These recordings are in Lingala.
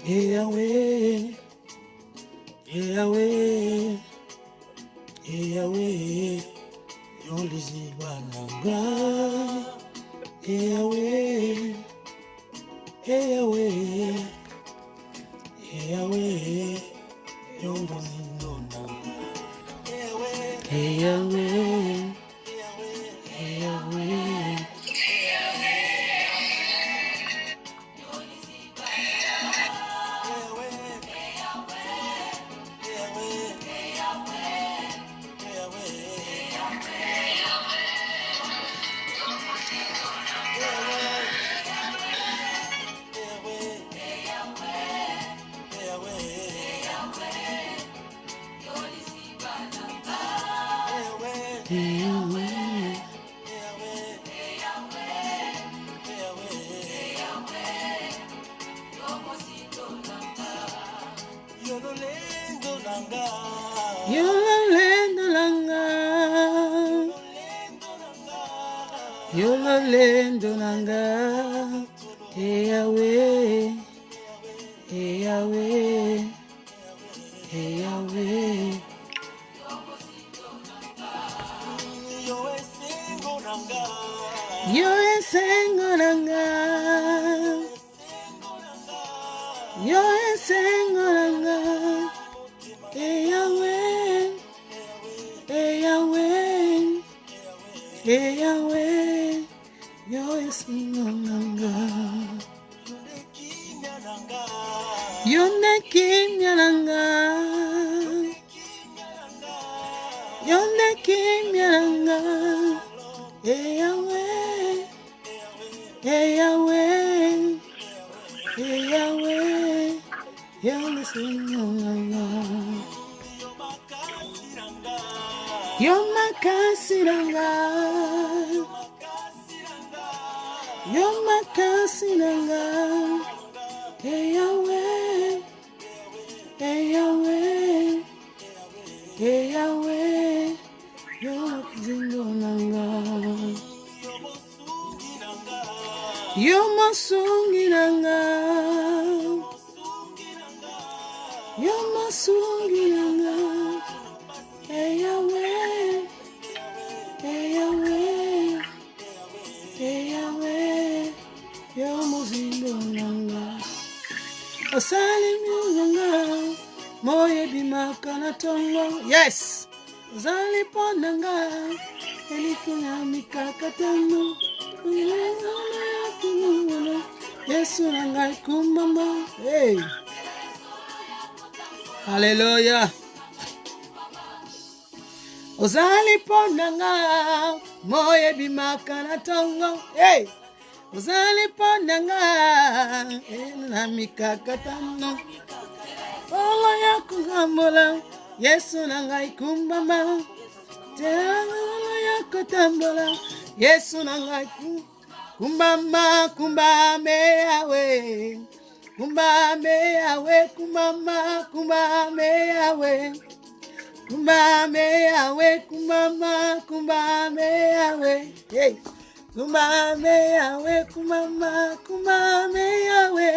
Yahweh, Yahweh, Yahweh, Yolizibananga, Yahweh, Yahweh, Yahweh, Yolizibananga, Yahweh, Yahweh. Yololendo nanga, Yahweh, Yahweh, Yahweh. Yo esengo nanga, yo esengo nanga, Yahweh, Yahweh, Yahweh, yo esengo nanga, yo nekimya nanga, yo nekimya nanga, Yahweh, Yahweh, Yahweh, yo esengo nanga. Yo makasiranga, yo makasiranga, Yahweh, Yahweh, Yahweh, yo makasiranga, yo masungiranga, yo masungiranga, Yahweh, Yahweh, Yahweh, yo muzindo nanga, osali nanga, moye bimaka na tongo, yes, osali ponanga, elikuna mikakatano, Yesu nanga kumbamba, hey, hallelujah. Ozali ponanga, moye bimaka na tongo, hey! Ozali ponanga, na mikakatano, olo ya kugambola, Yesu nanga ikumbamba, olo ya kutambola, Yesu nanga kumbamba, kumbame yawe, kumbame yawe, kumbamba, kumbame yawe. Kumbame yawe, kumbama, kumbame yawe, hey. Kumbame yawe, kumbama, kumbame yawe.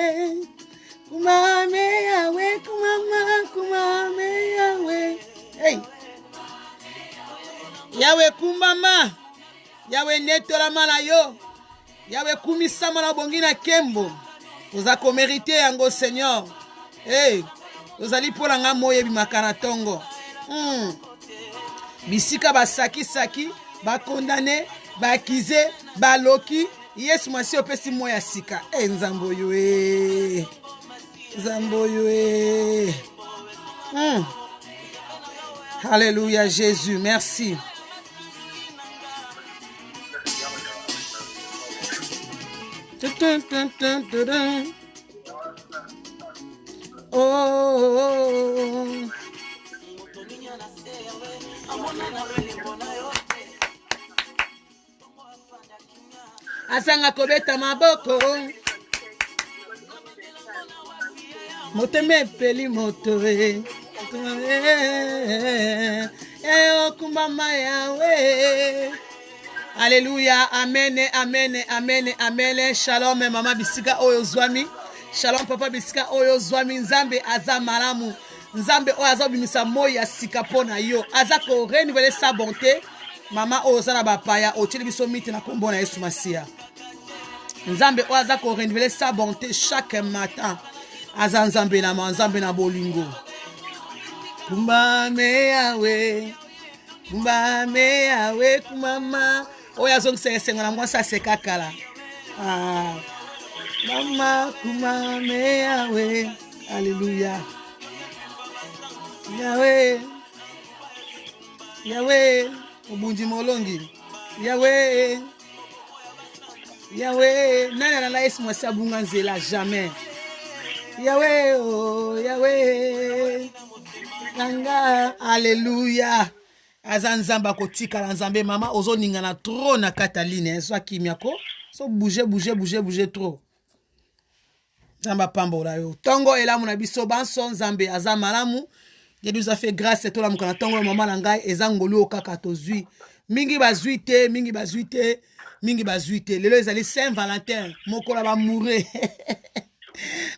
Kumbame yawe, kumbama, kumbame yawe, hey. Yawe kumbama, yawe netola mana yo, yawe kumisama na bongina kembo. Oza ko mériter yango Seigneur, hey. Ozali pola nga moye bimakana tongo. Bisika basaki ba condamné ba akize ba loki Yesu masi opesi moya sika nzambo yo nzambo yo Alléluia Jésus, merci. Oh. Asanga kobeta maboko, moteme peli motowe, okumama yawe. Alléluia, amen, amen, amen, amen. Shalom, mama bisika oyo zwami. Shalom papa bisika oyo zwami nzambe aza malamu. Nzambe oyo aza bimisa moi ya sika pona yo. Aza ko renouveler sa bonté. Mama oyo za na bapaya otili biso miti na kombo na Yesu Masia. Nzambe oyo aza ko renouveler sa bonté chaque matin. Aza nzambe na bolingo. Kumbame yawe. Kumbame yawe kumama. Oyo azongisa esengo na mwasa sekakala. Mama kumame yawe. Alléluia. Yawe. Yawe. Obunji molongi. Yawe. Yawe. Nana na Yesu Masia bunga nzela jamais. Yawe. Oh Yawe. Nanga. Alléluia. Aza nzamba kotika nzambe mama ozo ningana trop na Kataline. So akimiako. So bouger trop. Nzamba pambola yo. Tongo elamu na biso banso nzambe aza malamu. Dieu nous a fait grâce et tout la mukana tongo mama na ngai ezangoli okaka tozui. Mingi bazuite. Lelo ezali Saint Valentin. Mokola ba moure.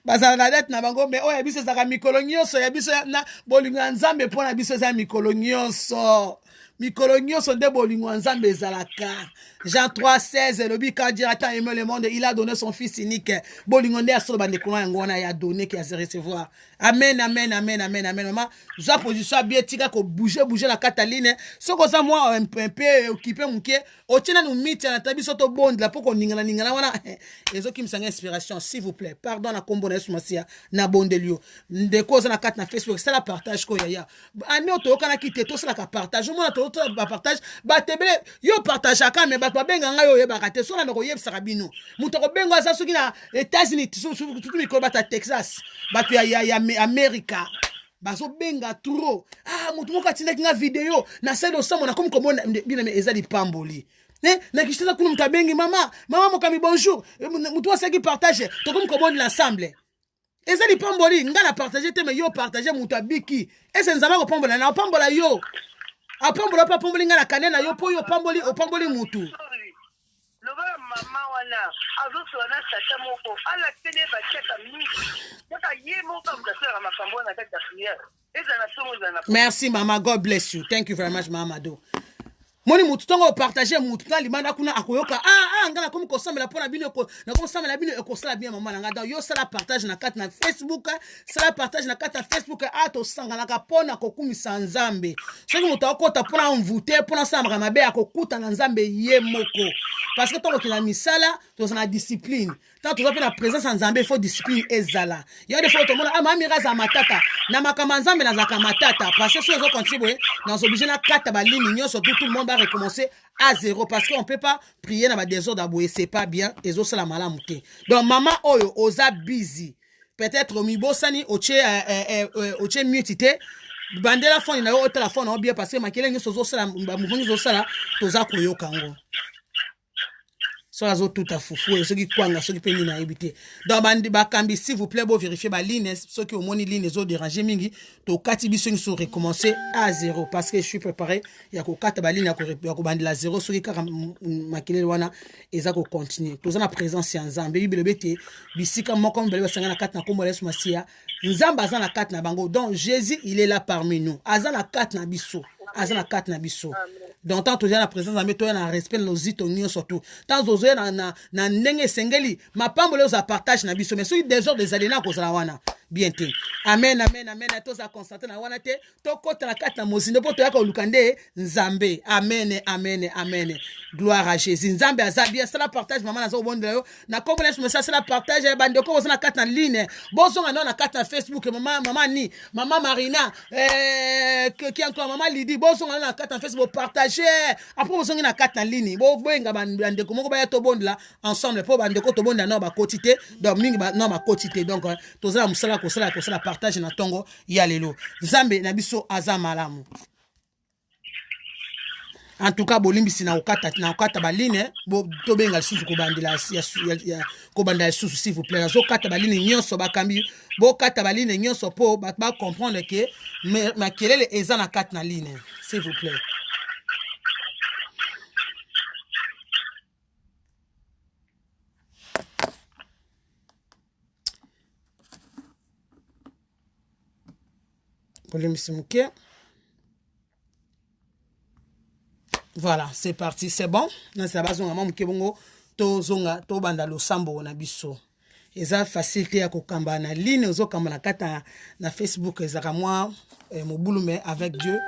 Bazala na date na bango mais oya biso zaka mikolo nyonso ya biso na bolingo nzambe pona biso za mikolo nyonso. Mikolo nyonso nde bolingo nzambe ezalaka. Jean 3:16 le but quand Dieu a tant aimé le monde, il a donné son fils unique. Bolingo nde asolo bande kono yango wana ya donner qui a se recevoir. Amen. Maman, za position bien tika ko bouger la Kataline. Soko za moi un peu occupé muke, otina nous miti na tabiso to bond la poko ningana wana. Ezo ki msanga inspiration s'il vous plaît. Pardon na kombo na Yesu Masia na bondelio. Ndeko za na kat na Facebook, c'est la partage ko yaya. Ani otoka na kite to c'est la partage. Mo na to ba partage, ba tebele yo partage aka me ba benga ngayo ye ba kate so na ko yeb sarabino. Muto ko benga za soki na États-Unis tout mikolo bata Texas. Batu ya America. Bazo benga turo. Mutu moko atinaki nga video na selo samo na komona bina me ezali pamboli. Na kishiteza kuna mtabengi mama mokami bonjour. Mutu asaki partage to komona l'ensemble. Ezali pamboli nga na partager te me yo partager mutu abiki. Ese nzama ko pambola na pambola yo. Apambola pa pamboli nga na kanena yo po yo pamboli mutu. Mama wana azoso na tata moko ala tene ba cheka mingi yaka ye moko mtasera makambo na kata prière ezana songo zana. Merci mama, God bless you. Thank you very much mama do. Moni mutu tongo partager mutu na limanda kuna akoyoka ngana komi ko samela pona bino ko na ko samela bino ko sala bien mama nga da yo sala partage na kata na Facebook sala partage na kata Facebook to sanga na kapona ko kumisa nzambe soki mutu akota pona mvute pona samba mabe akokuta na nzambe ye moko parce que tongo kina misala to na discipline tant to na présence en nzambe faut discipline ezala yo de faut to mona mami raza matata na makama nzambe na zaka matata parce que so zo continuer na obligé na kata ba ligne nyoso tout le monde recommencer à zéro parce qu'on peut pas prier dans ma désordre d'aboué, c'est pas bien et ça la malamouté. Donc maman oyo oza busy peut-être mibosani oche mutité bandela fond na yo téléphone on bien parce que makele nyo sozo sala mouvement nyo sala toza koyoka ngo so azo tout à foufou ceux qui kwanga ceux qui peine na habiter donc bandi bakambi s'il vous plaît bo vérifier ba ligne ceux qui au moni ligne zo déranger mingi to kati biso sur recommencer à zéro parce que je suis préparé ya ko kata ba ligne ya ko bandela zéro ceux qui kaka makile wana eza ko continuer to za na présence ya nzambe bibele bete bisika moko mbele basanga na kata na kombo Yesu Masia nzamba aza na kata na bango donc Jésus il est là parmi nous aza na kata na biso aza na kata na biso donc tant to la présence na meto na respect nos itonio surtout tant ozo na ndenge sengeli mapambole za partage na biso mais so des ordres des alena ko za wana bien te amen to za constater na wana te to kota na kata na mozindo po to yaka olukande nzambe amen gloire à Jésus nzambe aza bien ça la partage maman na zo bonde yo na kombo Yesu Masia ça la partage ya bande ko na kata na ligne bozonga na kata na Facebook maman ni maman Marina qui encore maman Lydie bozonga na kata na Facebook partager après bozonga na kata na ligne bo benga bande ko moko ba to bonde là ensemble po bande ko to bonde na ba quotité donc mingi ba na ba quotité donc to za musala ko sala partage na tongo ya lelo nzambe na biso aza malamu. En tout cas bolimbisi na okata baline bo to benga susu ko bandela ya ko bandela susu s'il vous plaît zo kata baline nyonso bakambi bo kata baline nyonso po ba comprendre que makelele eza na kata na ligne s'il vous plaît. Voilà, c'est parti, c'est bon. C'est la base de mon kebongo. To zonga, to banda lo sambo na biso. Eza facilité ya kokamba na ligne ozo kamba na kata na Facebook ezaka moi mobulume avec Dieu.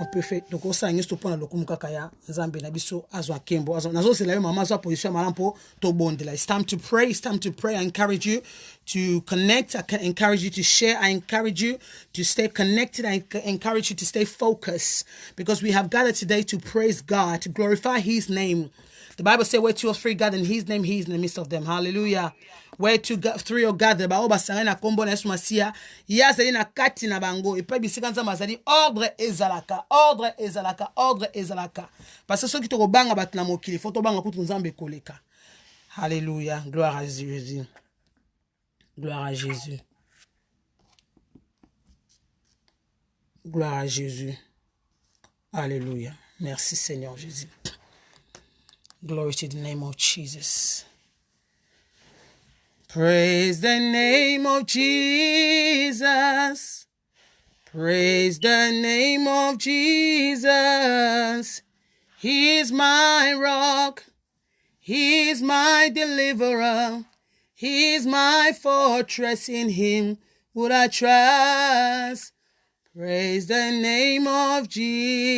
On peut faire donc on s'en est pour le kumuka kaya nzambe na biso azwa kembo azwa nazo c'est la maman azwa position malampo to bonde la. It's time to pray. It's time to pray. I encourage you to connect. I can encourage you to share. I encourage you to stay connected. I encourage you to stay focused because we have gathered today to praise God, to glorify His name. The Bible says where two or three gather in His name, He is in the midst of them. Hallelujah. Where three or gather, ba oba sangana kombo na Yesu Masia, yazali na kati na bango. Et puis bisika nzamba zali ordre ezalaka, ordre ezalaka, ordre ezalaka. Parce que ceux qui te robanga bat na mokili, faut to banga kutu nzambe koleka. Hallelujah. Gloire à Jésus. Gloire à Jésus. Gloire à Jésus. Alléluia. Merci Seigneur Jésus. Glory to the name of Jesus. Praise the name of Jesus. Praise the name of Jesus. He is my rock. He is my deliverer. He is my fortress. In Him would I trust. Praise the name of Jesus.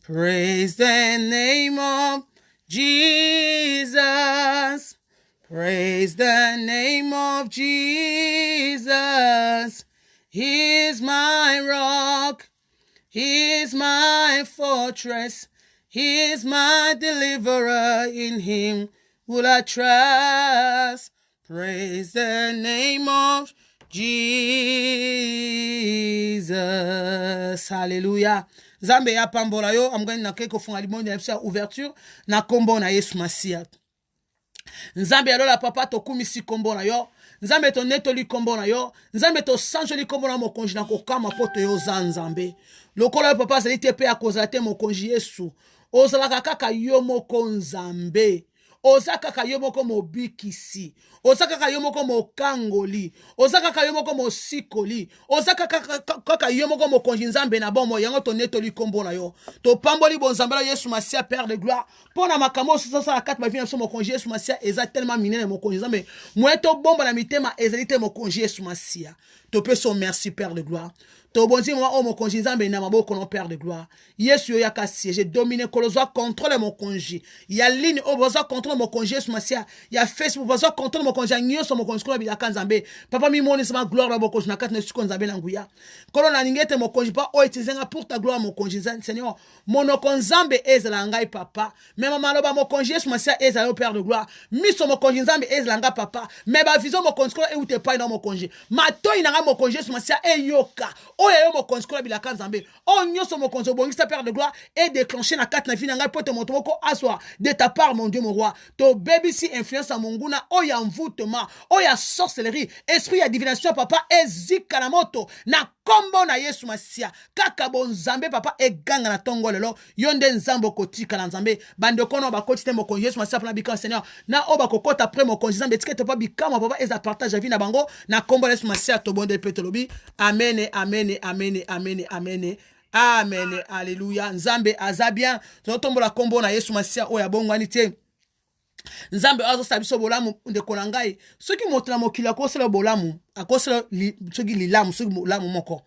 Praise the name of Jesus. Praise the name of Jesus. He is my rock. He is my fortress. He is my deliverer. In Him will I trust. Praise the name of Jesus. Hallelujah. Zambe ya pambola yo, I'm going to keko funga limonde ya ouverture na kombo na Yesu Masia. Nzambe ya lola papa to kumisi kombo na yo. Nzambe to neto li kombo na yo. Nzambe to sanjo li kombo na mokonji na kokama poto yo za nzambe. Lokola yo papa zali tepe ya kozate mokonji Yesu. Ozalaka kaka yo moko nzambe. Ozaka kayomoko mobikisi. Ozaka kayomoko mokangoli. Ozaka kayomoko mosikoli. Ozaka kayomoko mokonji nzambe na bomo yango to neto li kombo na yo. To pamboli bonzambela Yesu Masia Père de gloire. Pona makamo sosa la 4 ma vie na so mokonji Yesu Masia eza tellement minene mokonji nzambe. Mweto bomba na mitema ezalite mokonji Yesu Masia. To pe son merci Père de gloire. To bonzi moi o mokonji nzambe na maboko no Père de gloire. Yesu yo yaka siège dominer kolozwa contrôle mokonji. Ya ligne o boza contrôle mokonji Yesu Masia. Ya Facebook boza contrôle mokonji nyoso mokonji kola bilaka nzambe. Papa mi moni sama gloire na mokonji na katna suko nzambe na nguya. Kolo na ningete mokonji pa o etizenga pour ta gloire mokonji Seigneur. Monoko nzambe ezala ngai papa. Même maloba mokonji Yesu Masia ezala au Père de gloire. Miso mokonji nzambe ezala nga papa. Mais ba vision mokonji kola e ute pa na mokonji. Mato inanga mokonji Yesu Masia eyoka. Oya yo mokonzi kola bilaka nzambe. O nyoso mokonzi obongisa Père de gloire et déclencher na kati na vie na ngai pote motoko aswa de ta part mon Dieu mon roi. To baby si influence à monguna oya envoûtement, oya sorcellerie, esprit ya divination papa ezika na moto na kombo na Yesu Masia. Kaka bon nzambe papa eganga na tongo lelo yonde nzambo kotika na nzambe bande kono ba kotite mokonzi Yesu Masia na bika Seigneur. Na oba kokota après mokonzi nzambe tikete pa bikama papa eza partage vie na bango na kombo Yesu Masia to bonde petolobi. Amen. Amen, amen, amen, amen, amen, alléluia. Nzambe azabia, zotombola kombo na Yesu Masia oya bongwani te. Nzambe azo sabiso bolamu ndeko na ngai. Soki motela mokili akosela bolamu, akosela soki lilamu, soki bolamu moko.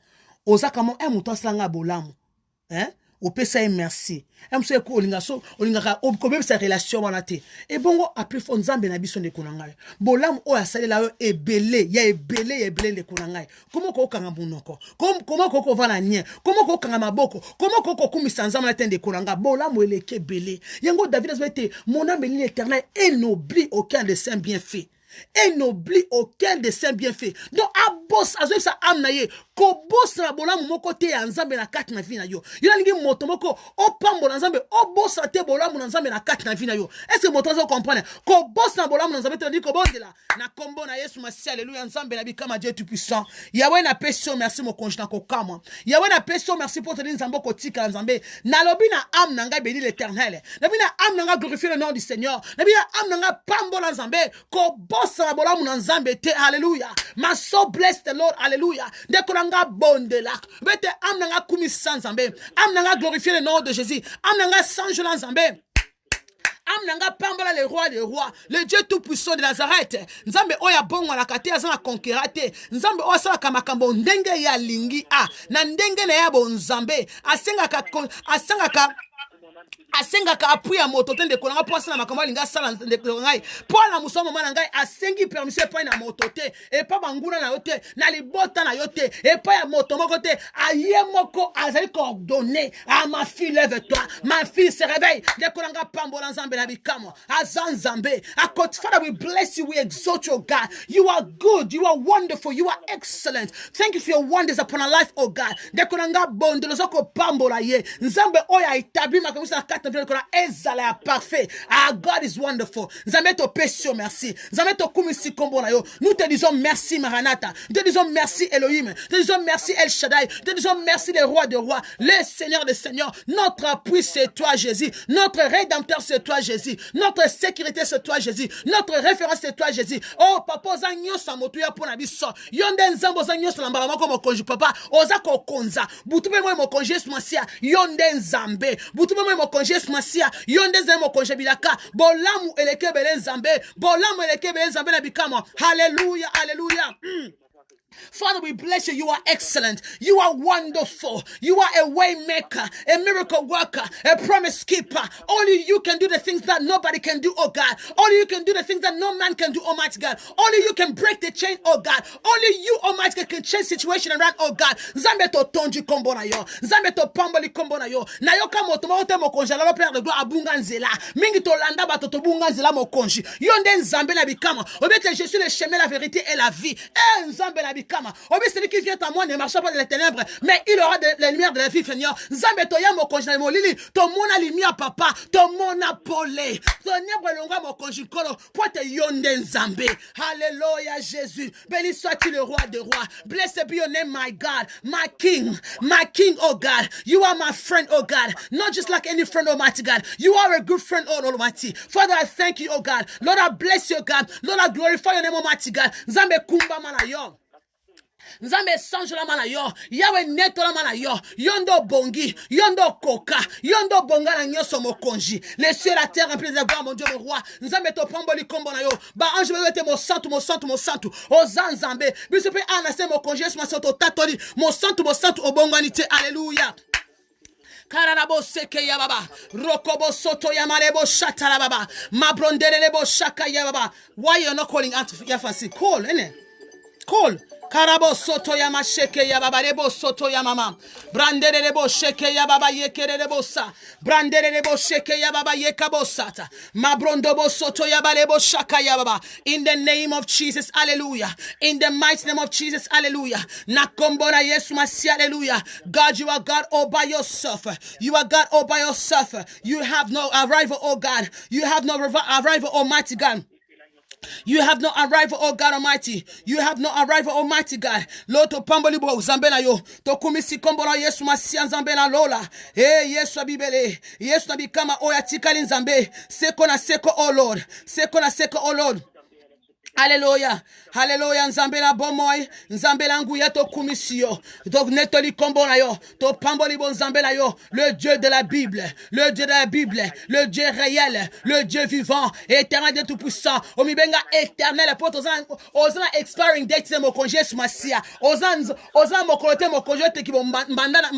Ozaka mo muto asala bolamu. Au pesa merci. Mse ko olingaso olingaka obikobe sa relation wana te. Et bongo après fo nzambe na biso ndeko na ngai. Bolamu o asalela yo ebele, ya ebele ndeko na ngai. Komo ko kanga munoko. Komo ko vana nye. Komo ko kanga maboko. Komo ko kumisa nzambe na tende ko na ngai. Bolamu eleke ebele. Yango David azwete mon âme bénit l'Éternel et n'oublie aucun de ses bienfaits. Et n'oublie aucun de ses bienfaits. Donc, à boss, à sa âme naye, ko boss na bolamu moko te ya nzambe na kati na vie na yo. Yo lingi moto moko, o pambo na nzambe, o boss na te bolamu na nzambe na kati na vie na yo. Est-ce que moto zo comprendre? Ko boss na bolamu na nzambe te ndi ko bondela. Na kombo na Yesu Masia, alléluia, nzambe na bikama Dieu tout puissant. Yahweh na peso merci mo konji na ko kama. Yahweh na peso merci pour te dire nzambo ko tika nzambe. Na lobi na âme na ngai béni l'Éternel. Na bi na âme na ngai glorifier le nom du Seigneur. Na bi na âme na ngai pambo na nzambe, ko boss kosala bolamu na nzambe te. Hallelujah. My soul bless the Lord. Hallelujah. Ndeko nanga bondela. Bete am nanga kumisa nzambe. Am nanga glorifier le nom de Jésus. Am nanga sanjola nzambe. Amnanga pambola le roi des rois, le Dieu tout puissant de Nazareth. Nzambe oya bongo la kate azana conquérate. Nzambe oya sala kamakambo ndenge ya lingi a na ndenge na ya bonzambe asengaka appui ya moto te ndeko nanga po asala makambo alinga asala ndeko ngai po na musomo mwana ngai asengi permission epai na moto te epa banguna na yo te na libota na yo te epai ya moto moko te aye moko azali coordonné. Ah, ma fille, lève-toi, ma fille se réveille. Ndeko nanga pambola nzambe na bikamo azan nzambe. Father, we bless you, we exalt you, God. You are good, you are wonderful, you are excellent. Thank you for your wonders upon our life, oh God. Ndeko nanga bondo lozoko pambola ye nzambe oya itabli makamisa na kata vile kona ezala ya parfait. Ah, God is wonderful. Nzambe to pesio merci. Nzambe to kumisi kombo na yo. Nous te disons merci Maranatha. Nous te disons merci Elohim. Nous te disons merci El Shaddai. Nous te disons merci les rois de rois, les seigneurs des seigneurs. Notre appui c'est toi Jésus. Notre rédempteur c'est toi Jésus. Notre sécurité c'est toi Jésus. Notre référence c'est toi Jésus. Oh papa oza nyosa motu ya pona biso. Yonde nzambo oza nyosa la mbara moko mokonji papa. Oza kokonza. Butube mo mokonji esmasia. Yonde nzambe. Butube mo mokonji esmasia. Yonde nzambe mokonji bilaka. Bolamu eleke bele nzambe. Bolamu eleke bele nzambe na bikamo. Hallelujah, hallelujah. Father, we bless you. You are excellent. You are wonderful. You are a way maker, a miracle worker, a promise keeper. Only you can do the things that nobody can do, oh God. Only you can do the things that no man can do, Almighty God. Only you can break the chain, oh God. Only you, Almighty God, can change situation around, oh God. Nzambe to tonji kombo na yo. Nzambe to pamboli kombo na yo. Na yo kama otomote mokonji la Père de gloire abunga nzela. Mingi to landa bato to bunga nzela mokonji. Yonde nzambe na bikama. Obete je suis le chemin, la vérité et la vie. Nzambe na bikama. Obi celui qui vient à moi ne marche pas dans les ténèbres, mais il aura la lumière de la vie, Seigneur. Nzambe to ya mokonji na molili. To mona lumière papa. To mona pole. To nyabwe longa mokonji kolo. Pote yonde nzambe. Hallelujah Jésus. Béni soit-il le roi de rois. Blessed be your name, my God, my King, oh God. You are my friend, oh God. Not just like any friend, Almighty God. You are a good friend, oh Almighty. Father, I thank you, oh God. Lord, I bless you, God. Lord, I glorify your name, Almighty God. Nzambe kumba malayo. Nzambe sanjola mana yo, yawe netola mana yo, yondo bongi, yondo koka, yondo bonga na nyoso mokonji. Les cieux et la terre remplis de gloire, mon Dieu, mon roi. Nzambe to pamboli kombo na yo. Ba ange me wete mo santu. Ozan nzambe. Bisupe anase mokonji esma soto tatoli. Mo santu obonganite. Alléluia. Karabo seke ya baba, rokobo soto ya marebo shata la baba, mabrondele bo shaka ya baba. Why you're not calling out ya fancy? Call, innit? Call. Karabo soto ya masheke ya baba rebo soto ya mama. Brandere rebo sheke ya baba yekere rebo sa. Brandere rebo sheke ya baba yekabo sata. Mabrondo bo soto ya balebo shaka ya baba. In the name of Jesus, hallelujah. In the mighty name of Jesus, hallelujah. Nakombora Yesu masi, hallelujah. God, you are God all by yourself. You are God all by yourself. You have no arrival, oh God. You have no arrival, Almighty God. You have no arrival, oh God Almighty. You have no arrival, Almighty God. Lord, to pamboli bo zambela yo. To kumisi kombola Yesu masia zambela lola. Yesu abibele. Yesu abikama oya tikali nzambe. Seko na seko, oh Lord. Seko na seko, oh Lord. Alléluia, alléluia, nzambela bomoy, nzambela nguya to kumisio, to netoli kombo na yo, to pamboli bon nzambela yo, le Dieu de la Bible, le Dieu de la Bible, le Dieu réel, le Dieu vivant, éternel de tout puissant, omibenga éternel, pour ozana expiring date de mo congé sumasia, ozan mo kolote mo congé te ki bon mandala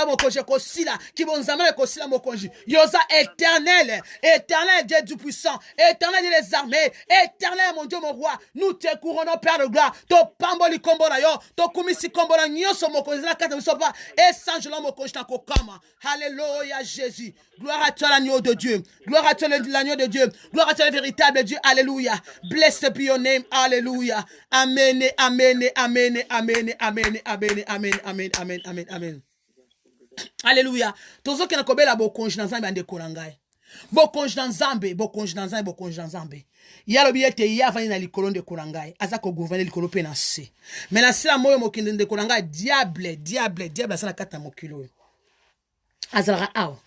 mo congé kosila, ki bon nzambela kosila mo congé, yoza éternel, éternel Dieu tout puissant, éternel des armées, éternel, mon Dieu, mon roi, nous te couronnons, Père de gloire. To pamboli kombo na yo, to kumisi kombo na nyoso moko zela kata misopa, et sanjola moko jna kokama. Alléluia, Jésus. Gloire à toi, l'agneau de Dieu. Gloire à toi, l'agneau de Dieu. Gloire à toi, le véritable Dieu. Alléluia. Blessed be your name. Alléluia. Amen, amen, amen, amen, amen, amen, amen, amen, amen, amen, amen. Alléluia. Tozo kena kobela bokonji na nzambe ande kolangai. Bokonji na nzambe, bokonji na nzambe, bokonji na nzambe. Yalobi ete ya vani na likolo nde kolangai azako gouverner likolo pe na se mais na sila moyo mokinde nde kolangai diable asala kata mokilo azalaka awa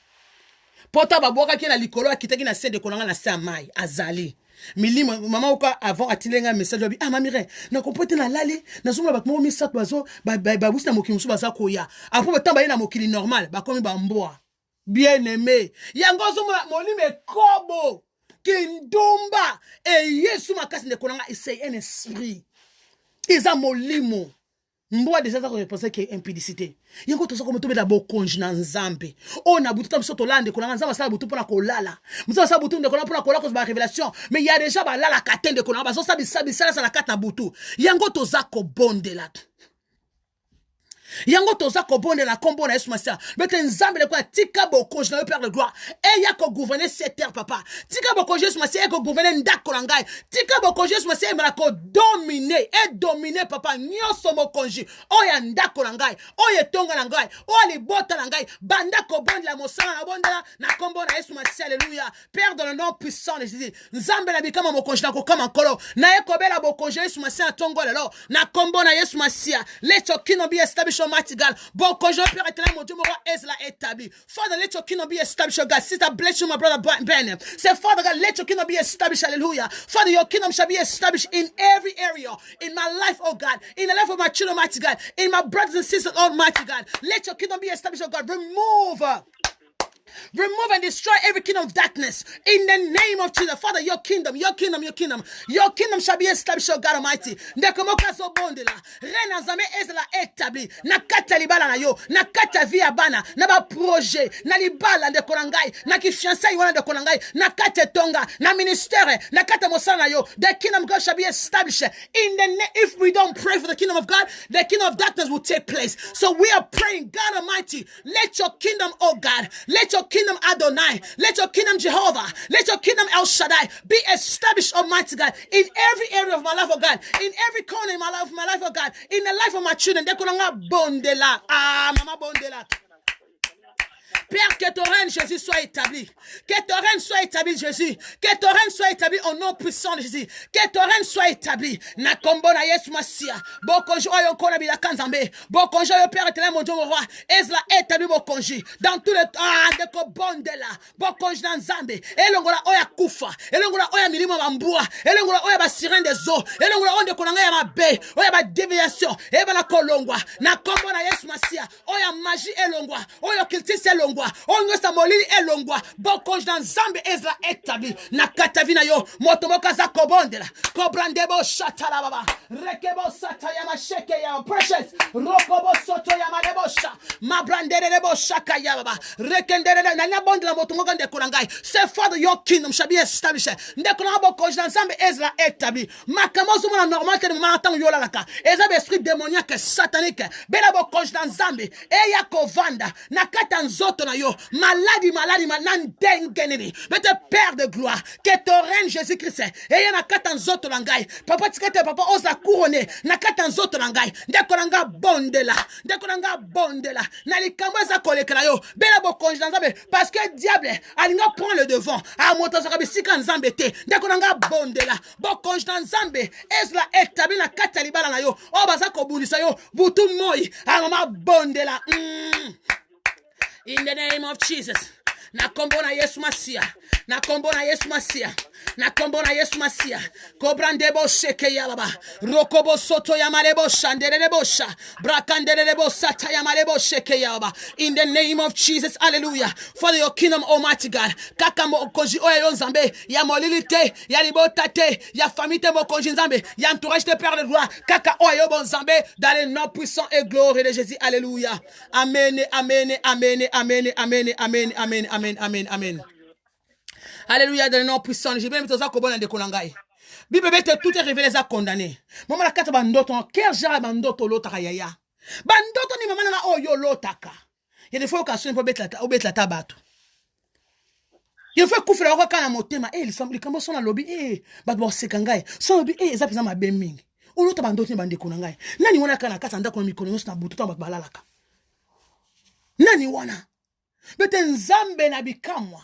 Pota baboka ki na likolo akitaki na se de kolanga na se amai azali. Milimo maman oka avant atilenga message obi ah mamire na kompote na lali na zuma bat mo mi sat bazo ba busi na mokili musu baza koya. Après ba tamba na mokili normal ba komi ba mboa. Bien aimé. Yango zuma molime kobo. Kindumba et Yesu makasi ne kolanga c'est un esprit. Isa molimo. Mboa déjà ça repenser que impudicité. Yango to soko moto be la bokonji na nzambe. On a butu tam soto lande kolanga nzamba sala butu pona kolala. Musa sala butu de kolanga pona kolala ko ba révélation. Mais il y a déjà ba la katende kolanga ba so sabi sala na kata butu. Yango to zako bonde la. Yango toza ko bonde la kombo na Yesu Masia. Bete nzambe le kwa tika bokonji na Père de gloire. Et ya ko gouverner cette terre papa. Tika bokonji Yesu Masia ko gouverner ndako na ngai. Tika bokonji Yesu Masia mala ko dominer et dominer papa nyoso mokonji. Oya ndako na ngai. Oya tonga na ngai. Oya libota na ngai. Banda ko bonde la mosala na bonde na kombo na Yesu Masia. Alléluia. Père dans le nom puissant de Jésus. Nzambe la bikama mokonji na ko kama kolo. Na ekobela bokonji Yesu Masia tongo lelo. Na kombo na Yesu Masia. Let your kingdom be established. Mighty God, bon conjoint Père éternel, mon Dieu, mon roi, est là établi. Father, let your kingdom be established, oh God. Sister, bless you, my brother Ben. Say, Father God, let your kingdom be established, hallelujah. Father, your kingdom shall be established in every area, in my life, oh God, in the life of my children, mighty God, in my brothers and sisters, almighty God. Let your kingdom be established, oh God. Remove and destroy every kingdom of darkness in the name of Jesus. Father, your kingdom shall be established, oh God Almighty. Ndekomoka zo bonde la. Rena zame ezela établi. Na kata libala na yo. Na kata via bana. Na ba projet. Na libala de kolangai. Na ki fiancé wana de kolangai. Na kata tonga. Na ministère. Na kata mosala na yo. The kingdom of God shall be established. In the if we don't pray for the kingdom of God, the kingdom of darkness will take place. So we are praying, God Almighty, let your kingdom, oh God, let your kingdom Adonai, let your kingdom Jehovah, let your kingdom El Shaddai be established, Almighty God, in every area of my life, oh God, in every corner in my life, oh God, in the life of my children. Mama bondela. Père, que ton règne, Jésus, soit établi. Que ton règne soit établi, Jésus. Que ton règne soit établi au nom puissant de Jésus. Que ton règne soit établi. Na kombo na Yesu Masia. Bokonjo yo kona bila kanzambe. Bokonjo yo Père éternel, mon Dieu, mon roi. Ezla établi bokonji. Dans tout le temps, de ko bondela. Bokonji na nzambe. Elongola oya kufa. Elongola oya milimo bambua. Elongola oya ba sirène des eaux. Elongola onde konanga ya mabe. Oya ba déviation. Eba na kolongwa. Na kombo na Yesu Masia. Oya magie elongwa. Oya kiltisi elongwa. Onyo sa molili elongwa. Bokonj na nzambe ezla établi. Na katavina yo. Motomoka za kobondela. Kobrandebo shatala baba. Rekebo sata ya masheke ya precious. Rokobo soto ya malebosha. Mabrandere lebo shaka ya baba. Rekendere na nyabondela motomoka ndekolangai. Say Father, your kingdom shall be established. Ndekolanga bokonj na nzambe ezla établi. Makamozo mona normal te mama tango yola laka. Ezaba esprit démoniaque satanique. Bela bokonj na nzambe. Eya kovanda. Na kata nzoto na yo, maladie, manandengenini. Mais te Père de gloire, que ton règne Jésus-Christ, et y a na katanzoto langai, papa tikete papa osa couronné, na katanzoto langai, ndekolanga bondela, na likambo za kolekela yo, bela bokonji nzambe, parce que diable, alinga prend le devant, a moto zakabe sika nzambe te, ndekolanga bondela, bokonji nzambe, ezla établi na katalibala na yo, o bazako bulisa yo, butu moi, a mama bondela, In the name of Jesus. Na kombo na Yesu Masia. Na kombo na Yesu Masia. Na kombo na Yesu Masia. Kobrandebo sheke ya baba. Rokobo soto ya malebo shanderebo sha. Brakanderebo sata ya malebo sheke ya baba. In the name of Jesus. Hallelujah. For your kingdom, Almighty God. Kaka mo koji oya yo nzambe. Ya molilite. Ya libotate. Ya famite mo koji nzambe. Ya entourage de Père de gloire. Kaka oya yo bon nzambe. Dans le nom puissant et glorieux de Jésus. Alléluia. Amen. Amen. Amen. Amen. Amen. Amen. Amen. Amen. Amen. Amen. Alléluia, dans le nom puissant. J'ai bien mis tout ça comme on de Konangai. Bible tout est révélé ça condamné. Maman la carte bandoto, quel genre bandoto lotaka yaya. Bandoto ni maman na oyo lotaka. Il y a des fois qu'on peut mettre la tabato. Il faut couper la roca na motema. Eh, les cambo sont na lobby. Eh, batbo sekangai. Son lobby. Eh, ça pesa ma beming. O lota bandoto ni bande Konangai. Nani wana kana kata ndako mikono na butu ta balalaka. Nani wana? Bete nzambe na bikamwa.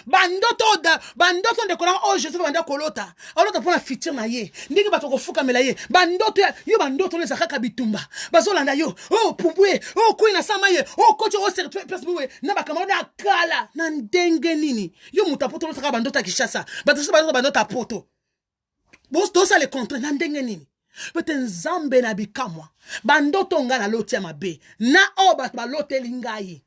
bandoto ndekolanga oyo Joseph banda kolota alota mpona futur na ye ndenge bato kofukamela ye bandoto yo bandoto leza kaka bitumba bazolanda yo pumbwe koi na sama ye koti place bwe na bakamara na kala na ndenge nini yo moto apoto lotaka bandoto ya Kishasa bandoto apoto tosa le contre na ndenge nini pete nzambe na bikamwa bandoto nga na loti ya mabe na oyo bato baloteli ngai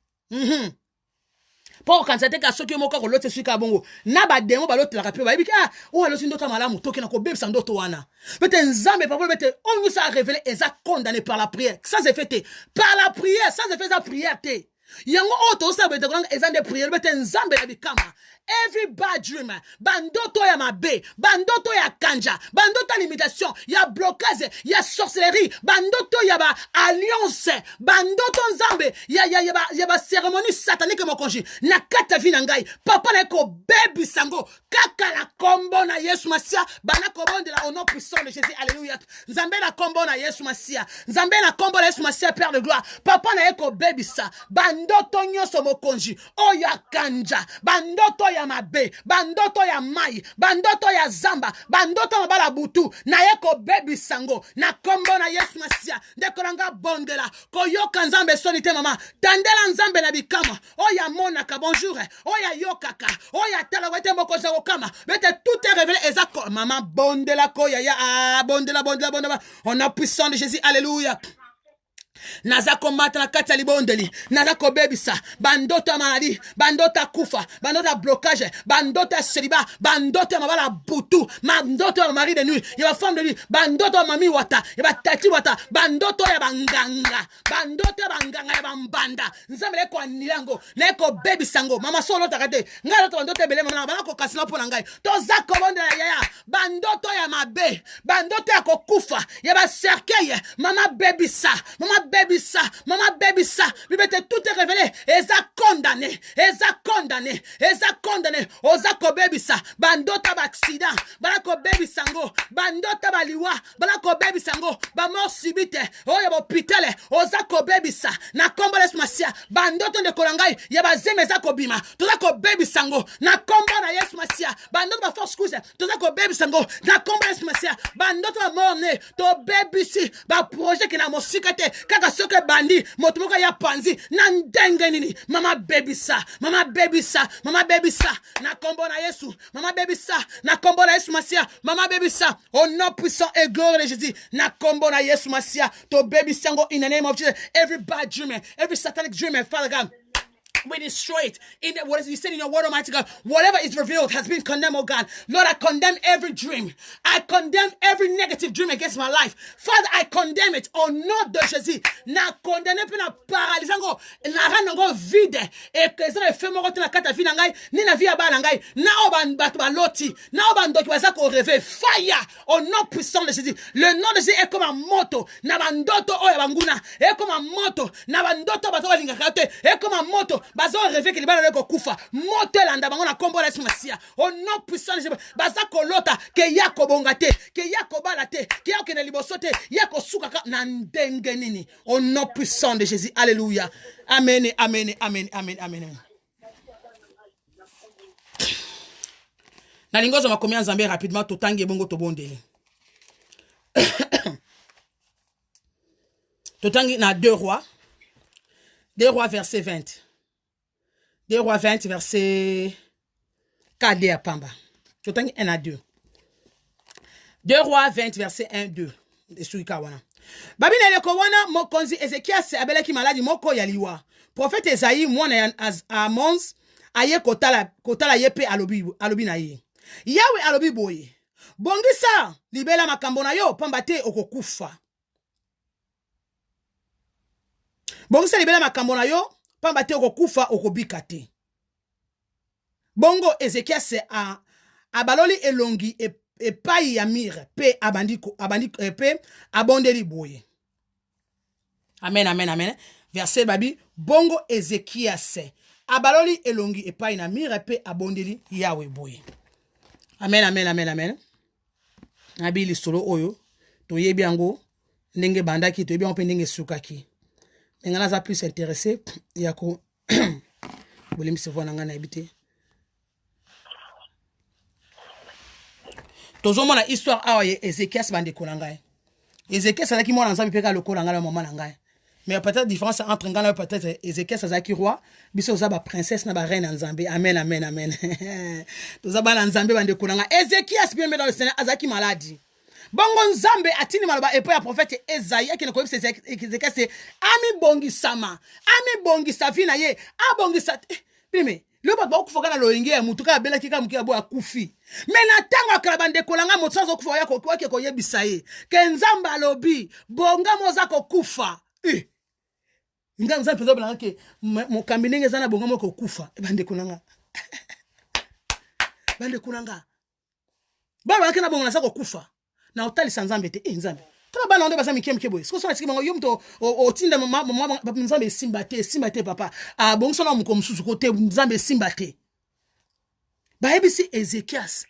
po kanisa te ka soki moko ko lote suka bongo na ba demo ba lote la kapio ba ibika o alo ndoto malamu toke na ko bebisa ndoto wana peut-être nzambe papa peut-être on nous a révélé et ça condamné par la prière ça c'est fait par la prière ça c'est fait sa prière te yango oto sa bete ko ezande prière peut-être nzambe na bikama every bad dream bandoto ya mabe bandoto ya kanja bandoto ya limitation ya blocage ya sorcellerie bandoto ya ba alliance bandoto nzambe ya ba cérémonie satanique mokonji na kata vina ngai papa na ko baby sango kaka la kombo na Yesu Masia bana kobondela au nom puissant de Jésus alléluia nzambe na kombo na Yesu Masia nzambe na kombo na Yesu Masia Père de gloire papa na ko baby sa bandoto nyoso mokonji oya kanja bandoto ya mabe bandoto ya mai bandoto ya zamba bandoto mabala butu na yeko baby sango na kombo na Yesu Masia ndekolanga bondela koyoka nzambe sonite mama tandela nzambe na bikama oya monaka bonjour oya yokaka oya tala wete moko za okama bete tout est révélé exact maman bondela koya ya bondela on a puissant de Jésus alléluia naza komata na kati ya libondeli naza kobebisa bandoto ya maladi bandoto ya kufa bandoto ya blocage bandoto ya celibat bandoto ya mabala butu bandoto ya mari de nuit ya ba femme de nuit bandoto ya mami wata ya ba tati wata bandoto ya banganga ya bambanda nzambe leko anilango leko bebisango mama solo takate ngalo to bandoto ebele mama bana ko kasina pona ngai to za kobonde ya ya bandoto ya mabe bandoto ya kokufa ya ba cercueil mama bebisa mama baby ça bibete tout est révélé eza condamné oza ko baby ça bandota ba accident bana ko baby sango bandota ba liwa bana ko baby sango ba mort subite oya ba hôpital oza ko baby ça na kombo les masia bandoto de kolangai ya ba zemeza ko bima toza ko baby sango na kombo na Yesu masia bandoto ba force cause toza ko baby sango na kombo les masia bandoto ba morne to baby si ba projet ki na mosikate kaka soke bandi motomoka ya panzi na ndenge nini mama baby sa na kombo na Yesu mama baby sa na kombo na Yesu Masia mama baby sa au nom puissant et glorieux de Jésus na kombo na Yesu Masia to baby sango in the name of Jesus every bad dream every satanic dream Father God we destroy it in what is you said in your word, Almighty God. Whatever is revealed has been condemned, oh God. Lord, I condemn every dream. I condemn every negative dream against my life. Father, I condemn it au nom de Jésus. Na condamné pe na paralysant na ranongo vide et que ça fait moko na kata vie na ngai ni na vie ya bana ngai na oban bat baloti na oban doki baza ko rêver fire au nom puissant de Jésus. Le nom de Jésus est comme un moto na bandoto oya banguna est comme un moto na bandoto bato balinga kate est comme un moto bazo rêver que les bana ko kufa motel anda bango na kombo la Masia au nom puissant de Jésus baza ko lota ke yako bongate ke yako balate ke yako na libosote yako suka na ndenge nini au nom puissant de Jésus alléluia amen amen amen amen amen na lingozo makomi nzambe rapidement totangi bongo tobondeli totangi na 2 rois verset 20 2 rois 20 verset 4 à Pamba. Totangi 1 à 2. 2 rois 20 verset 1 2. Esuika wana. Babina leko wana mokonzi Ezekias abeleki maladi moko ya liwa. Prophète Esaïe mwana ya Amons aye kotala yepe alobi na ye. Yawe alobi boye. Bongisa libela makambo na yo pamba te okokufa. Bongisa libela makambo na yo pamba te okokufa okobika te. Bongo Ezekias abaloli elongi epai ya mire pe abandi pe abondeli boye. Amen amen amen. Verset babi bongo Ezekias abaloli elongi epai na mire pe abondeli Yawe boye. Amen amen amen amen. Abili solo oyo toyebi yango ndenge bandaki toyebi yango pe ndenge sukaki. Ngana za plus intéressé yako bolim se vona ngana ebité tozomona histoire awa ye Ezekias bandeko na ngai. Ezekias azaki mwana nzambe peka lokola ngai na maman na ngai. Mais peut-être différence entre ngai na peut-être Ezekias azaki roi, biso za ba princesse na ba reine nzambe. Amen amen amen. Tozaba na nzambe bandeko na ngai. Ezekias bien dans le Seigneur azaki malade. Bongo nzambe atini maloba epo ya prophète Esaïe qui ne connaît pas Ezekias c'est ami bongisama. Ami bongisa vina ye. Abongisa bime. Le ba okufa kana loyenge ya mutuka bela kika mukia bo akufi. Mais na tango akala bandeko langa motsanzo okufa ya ko ke koyebisa ye. Ke nzamba lobi bonga moza ko kufa. Nga nzambe peza bela ke mokambi ndenge zana bonga moko kufa. Bandeko langa. Bandeko langa. Baba kana bonga na sako kufa. Na otali sanzambe te nzambe. Tala bana onde basa mikie boy. Siko sona tikima yo mto otinda mama nzambe simba te papa. Ah bongo sona muko mususu kote nzambe simba te. Ba ebisi Ezekias.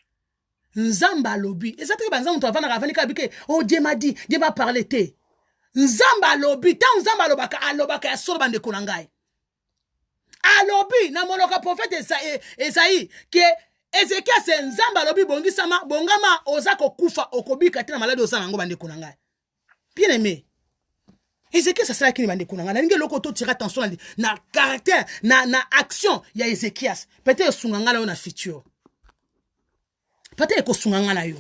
Nzamba lobi. Ezati ba nzambe to avana ravani ka bike. Oh Dieu m'a dit, Dieu m'a parlé te. Nzamba lobi, ta nzamba alobaka ya solo bande konangai. Alobi na monoka prophète Esaïe que Ezekias nzamba lobi bongisama bongama ozako kufa okobika te na malade osana ngo bande konangai. Bien aimé. Ezekias ça sera kini bande konanga. Na ngelo ko to tira attention na caractère na action ya Ezekias. Peut-être sunganga la na futur. Peut-être ko sunganga na yo.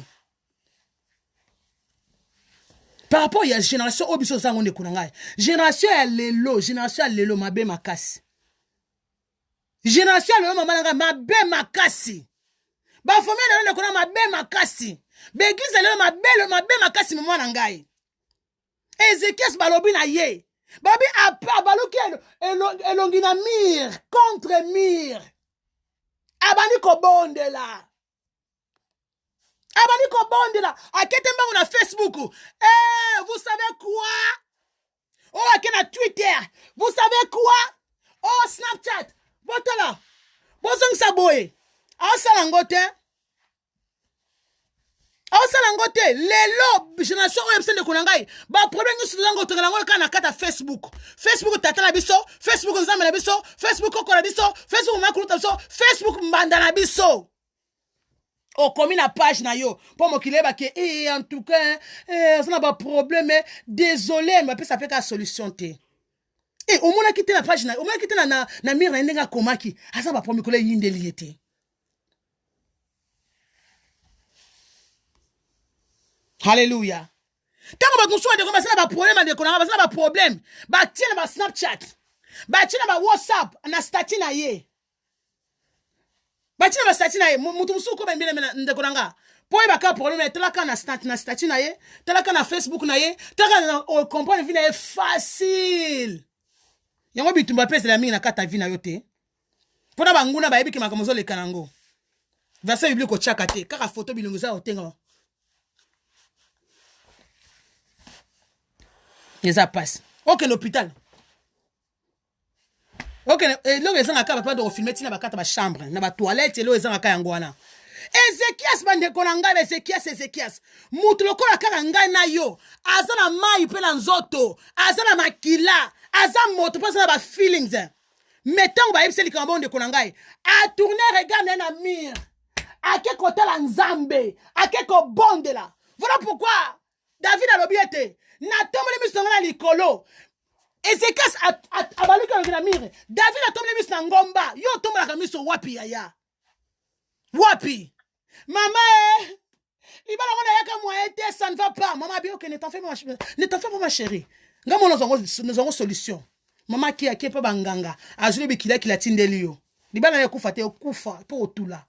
Par rapport à la génération obiso zango de konanga. Génération ya lelo mabe makasi. Génération lelo mama mabe makasi. Ba famille lelo kona mabe makasi. Ba église lelo mabe makasi mwana ngai. Ezekias balobi na ye. Babi abaluki elongi na mire contre mire. Abani ko bondela. Abani ko bondela. Akete mbango na Facebook. Vous savez quoi? Oh, akena Twitter. Vous savez quoi? Oh, Snapchat. Botola. Bozong saboye. Ah, salangote. Salangote, lelo, génération OMC de Konangai. Ba problème nous soudango to ngango kana kata Facebook. Facebook tata na biso, Facebook nzambe na biso, Facebook ko na biso, Facebook makulu na biso, Facebook mbanda na biso. O komi na page na yo. Pour mo kileba ke en tout cas, ça n'a pas problème, désolé, mais ça fait ka solution te. Au moins quitter la page na, au moins quitter na mire na ndenga komaki. Asa ba problème ko le yindeli ete. Alléluia. Tant que nous sommes de commencer à problème de konanga, ça ba problème. Ba tiens ba Snapchat. Ba tiens ba WhatsApp na statut na ye. Ba tiens ba statut na ye. Mutu musu ko ba mbele de konanga. Po ba ka problème telaka na statut na ye, telaka na Facebook na ye, telaka na comprendre vie na ye facile. Yango bitumba pesa la mingi na kata vie na yo te. Pona ba nguna ba yebi ke makamozo le kanango. Verset biblique ko chaka te, kaka photo bilunguza otenga. Et ça passe. Ok, l'hôpital. Ok, là, les gens pas de filmer, tu n'as pas de chambre, n'a pas de toilette, et là, les gens ont Ezekias bande konanga Ezekias. Mutloko la karanga na yo. Azana mai pe na nzoto. Azana makila. Azana moto pas na ba feelings. Mettons ba yebseli kambo de konanga. A tourner regarder na mire. Ake kota la nzambe. Ake ko bonde la. Voilà pourquoi David a l'obiete. Na tombe le misonga na likolo. Ezekias a baluka na mire. David a tombe le mis na ngomba. Yo tombe la kamiso wapi yaya. Wapi? Maman, il va la moi ça ne va pas. Maman, bien ok, ne t'en fais pas ma chérie. Nous avons solution. Maman qui a pas banganga. Azule bikila qui la tindelio. Il va la kufa te kufa pour tout là.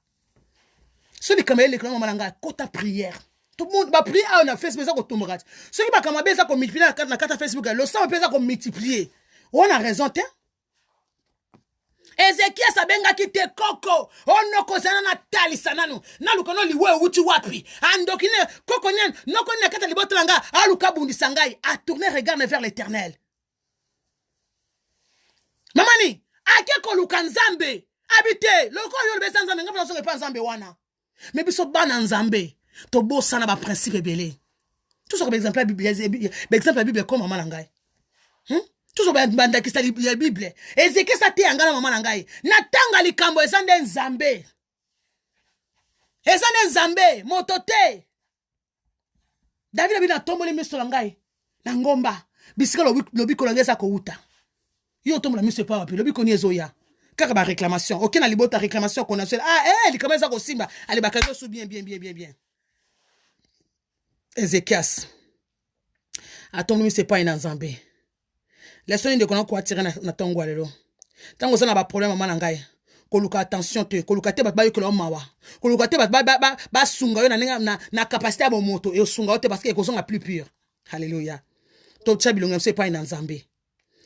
Ceux qui kamele les maman langa kota prière. Tout le monde va prier on a fait ça comme tombera. Ceux qui va kamabe ça comme multiplier na carte Facebook, le sang peut ça comme multiplier. On a raison t'es. Ezekias abenga kite koko onoko sana na talisa nanu nalukono liwe uchi wapi andokine koko nyen noko na kata liboto langa aluka bundi sangai a tourner regarde vers l'Éternel. Mamani akeko luka nzambe habité loko yo le nzambe ngafuna so pas nzambe wana mais biso bana nzambe to bo sana ba principe belé tout ça comme exemple la Bible comme maman langai tout ça banda qui sta la Bible Ezekiel sa te ngana mama ngai na tanga likambo ezande nzambe motote David abi na tomboli miso na ngai na ngomba bisika lobi kolongeza ko uta yo tombola miso pa wapi lobi koni ezoya kaka ba réclamation OK na libota réclamation qu'on a seul li commence ko simba ali bakazo sou bien Ezekias atombi miso pa ina nzambe lesoni de kona ko atira na tongo lelo tango za na ba problème mama na ngai koluka attention te koluka te bat ba yokolo mawa koluka te bat ba sunga yo na capacité ya moto e sunga te parce que ko zonga plus pur. Alléluia. To chabilonga mse pa ina nzambe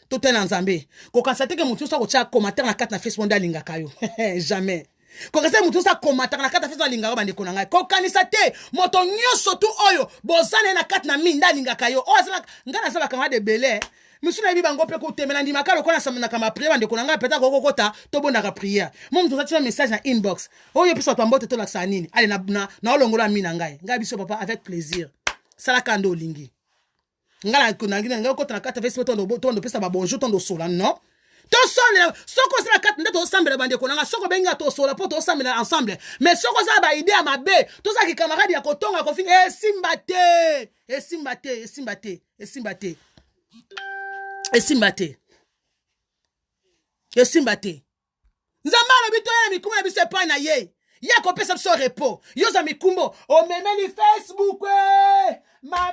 to tena nzambe ko kansate ke mutu sa ko cha commentaire na carte na Facebook ndalinga kayo jamais ko kansate mutu sa commentaire na carte na Facebook ndalinga bande ko ngai ko kanisa te moto nyoso tu oyo bozane na carte na minda linga kayo o azala ngana sala kanga de belé misuna bi bango pe ko temela ndima kalo ko na samana kama prière bande ko ngai peta ko kota to bonda ka prière mon mutu sa message na inbox oyo pesa to mbote to la sanini ale na olongola mina ngai biso papa avec plaisir sala kando lingi ngala kunangina ngako tana kata Facebook tondo pesa ba bonjour tondo sola non to sola soko sala kata ndato ensemble bande konanga soko benga to sola po to ensemble ensemble mais soko za ba idée mabe to za ki camarade ya kotonga ko fin esimbate nzambala bito ya mikumu na biso pa na ye ya ko pesa biso repos yo za mikumbo o memeli Facebook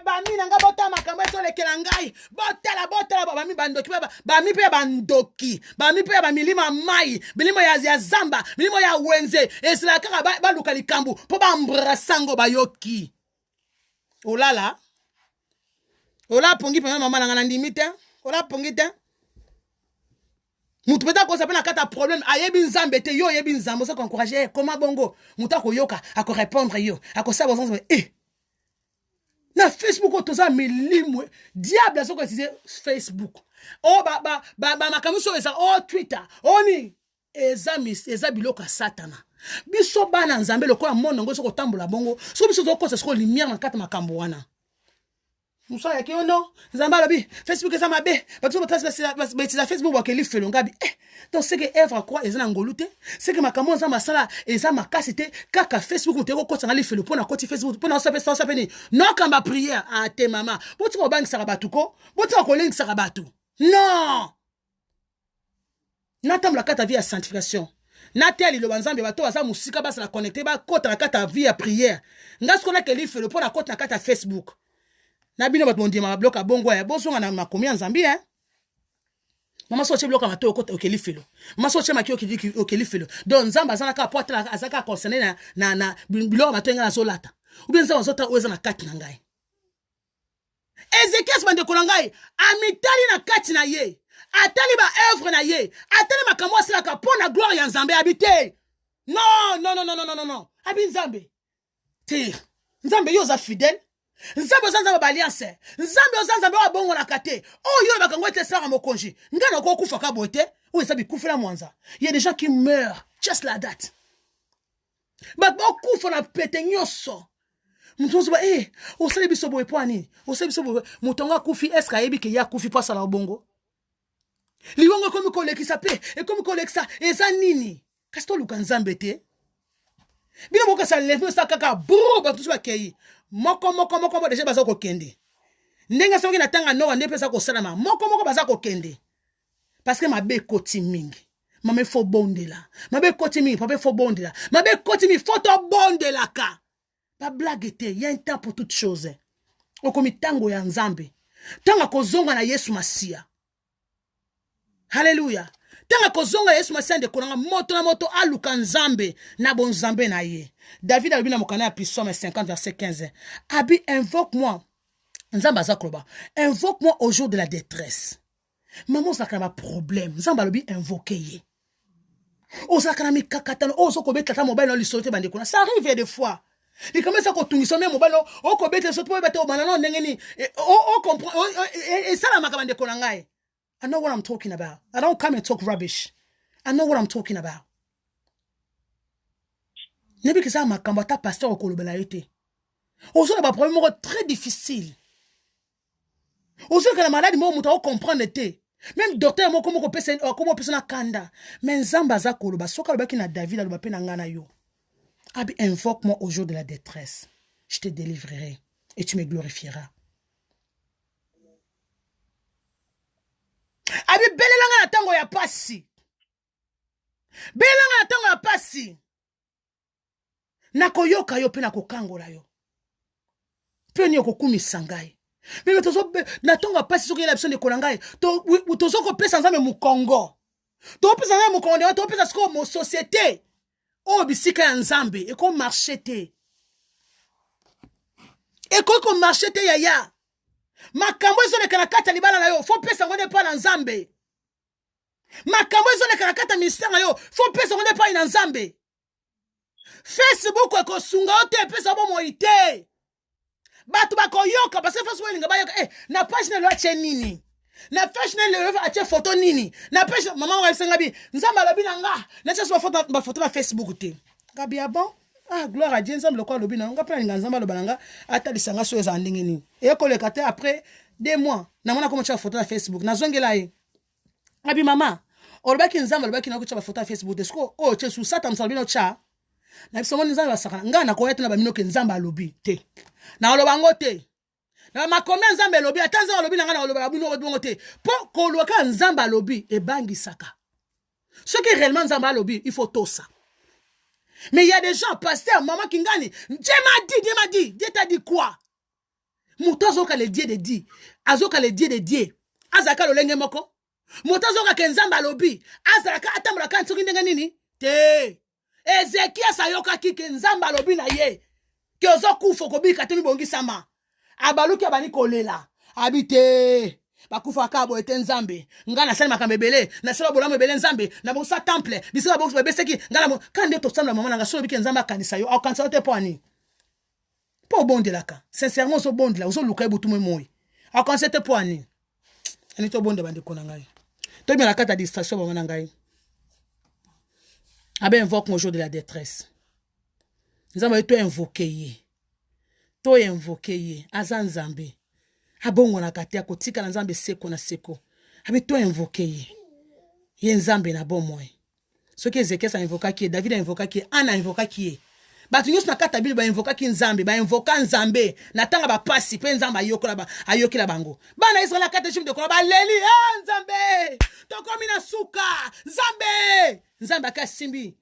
bami nanga bota makambo so lekela ngai botala bami bandoki bami pe bandoki bami pe ba milima mai milimo ya zamba milimo ya wenze esila kaka ba luka likambu po ba mbrasango bayoki olala ola pongi pe mama nanga na ndimite ola pongi te mutu peta ko sapena kata problème ayebi nzambe te yo yebi nzambe so ko encourager comment bongo mutu ko yoka ako répondre yo ako sabo nzambe na Facebook toza milimo diable azo ko utiliser Facebook makamuso eza Twitter oni eza biloka satana biso bana nzambe lokola mono ngo so ko tambola bongo so biso zo kosa so lumière na kata makambo wana musa yake ono nzamba lobi Facebook eza mabe bato batiza Facebook bakeli felo ngabi donc c'est que Ève quoi eza na ngolute c'est que makambo nzamba sala eza makasi te kaka Facebook muteko kota na lifelo pona koti Facebook pona osape ni non kamba prière a te mama boti ko bangi saka batuko boti ko lengi saka batu non natamla kata vie ya sanctification nateli lo banzambe bato baza musika basa la connecter ba kota na kata vie ya prière ngasko na ke lifelo pona kota na kata Facebook na bino bat mondi ma bloka bongo ya bozonga na makomi ya nzambi mama so che bloka mato okota okelifelo mama so che makio okelifelo donc nzamba azana ka poatela azaka concerné na biloko mato nga na zolata ou bien nzamba zota oza na kati na ngai Ezekias bande ko ngai amitali na kati na ye atali ba œuvre na ye atali makambo asala ka pona gloire ya nzambe habité non abi nzambe te nzambe yo za fidèle nzambe ozanza ba alliance nzambe ozanza ba bongo na kate yo bakango ete sara mokonji ngana ko kufa ka bote ou esabi kufela mwanza il y a des gens qui meurent just like that ba kufa na pete nyoso mutonzo ba osali biso boye poani osali biso boye mutonga kufi eska yebi ke ya kufi pasa la bongo liwongo komi kolekisa pe e komi kolekisa eza nini kasto luka nzambe te bino boka sa levo sa kaka bro ba tusu ba kei moko ba deja baza ko kende ndenga soki na tanga no ande pesa ko salama moko baza ko kende parce que mabe koti mingi mame fo bondela mabe koti mingi pape fo bondela mabe koti mingi photo bondela ka ba blague te y a un temps pour toute chose okomi tango ya nzambe tanga kozonga na Yesu Masia. Hallelujah. Tanga kozonga Yesu Masia nde konanga moto na moto aluka nzambe na bon nzambe na ye. David a na mokana ya Psaume 50 verset 15. Abi invoque-moi. Nzamba zakloba. Invoque-moi au jour de la détresse. Maman zakana problème. Nzamba lobi invoquer ye. O zakana mi kakatano o zoko betata mobile no lisote bande kona. Ça arrive des fois. Il commence à continuer même mobile o ko bete so to bete o banana ndengeni o comprend et ça la makabande kona ngai. I know what I'm talking about. I don't come and talk rubbish. I know what I'm talking about. Nebi kisa makamba ta pasteur o kolobela ete. Ozo na ba problème très difficile. Ozo que la maladie mo muta o comprendre te. Même docteur mo komo ko pesa na kanda. Mais nzamba za koloba soka loba ki na David aloba pe na ngana yo. Abi invoque-moi au jour de la détresse. Je te délivrerai. et tu me glorifieras. Abi belelanga na tango ya pasi. Belelanga na tango ya pasi. Nakoyoka yo pe nakokangola yo. Pe ni okokumisa ngai. Mais tozo na tango ya pasi soki la biso nekola ngai. Tozo ko pesa nzambe mu Congo. To pesa nzambe mu Congo, to pesa siko mo société. O bisika ya nzambe e ko marché te. E ko marché te yaya. Makambo ezo leka na kata libala na yo, fo pesa ngone pa na nzambe. Makambo ezo leka na kata ministère na yo, fo pesa ngone pa na nzambe. Facebook eko sunga ote pesa bo moite. Batu bako yoka parce que Facebook linga ba yoka na page na lo ache nini. Na page na lo ache photo nini. Na page maman wa senga bi nzamba lobi na nga. Na tsa so photo na Facebook te. Ngabi ya bon. Ah, gloire à Dieu, nzambe lokwa lobi na nga prendre nzamba lo bananga ata lisanga so eza ndenge nini. E ko le kate après 2 mois na mona comment tu photo na Facebook na zongela ye. Ngabi mama, olobaki nzamba olobaki na ko tsa photo na Facebook de sko o che su sata msalbi no cha. Na biso moni nzamba sakana nga na ko yeta na ba minoke nzamba lobi te. Na olobango te. Na makombe nzamba lobi ata nzamba lobi na nga na oloba bino bongo te. Po ko loka nzamba lobi e bangi saka. Ce qui est réellement nzamba lobi, il faut tout ça. Mais il y a des gens, pasteur, maman qui gagne. Dieu m'a dit. Dieu t'a dit quoi? Moutozo ka le Dieu de dit. Azoka le Dieu de Dieu. Azaka lo lenge moko. Moutozo ka kenzamba lobi. Azaka atamura kan tsuki ndenga nini? Te. Ezekia sayoka ki kenzamba lobi na ye. Ke ozo kufo kobi katemi bongi sama. Abaluki abani kolela. Habite. Bakufa kabo ete nzambe ngana sala makambe belé na sala bolamo belé nzambe na bosa temple bisala box bebe seki ngana kande to samla mama nga so biki nzambe akanisa yo akanisa te poani po bondelaka sincèrement so bondela ozo luka ebutu moyi akanisa te poani ani to bonde bande kona ngai to bien la carte à distraction mama ngai abe invoque mon jour de la détresse nzambe to invoquer ye azan nzambe abongo na kati ya kotika na nzambe seko na seko abi to invoquer ye nzambe na bomoi soki Ezekiel sa invokaki David a invokaki Anna invokaki batu nyusu na kata Bible ba invokaki nzambe ba invoka nzambe na tanga ba pasi pe nzamba ayokela bango bana Israël kata chim de ko ba leli nzambe to komi na suka nzambe akasimbi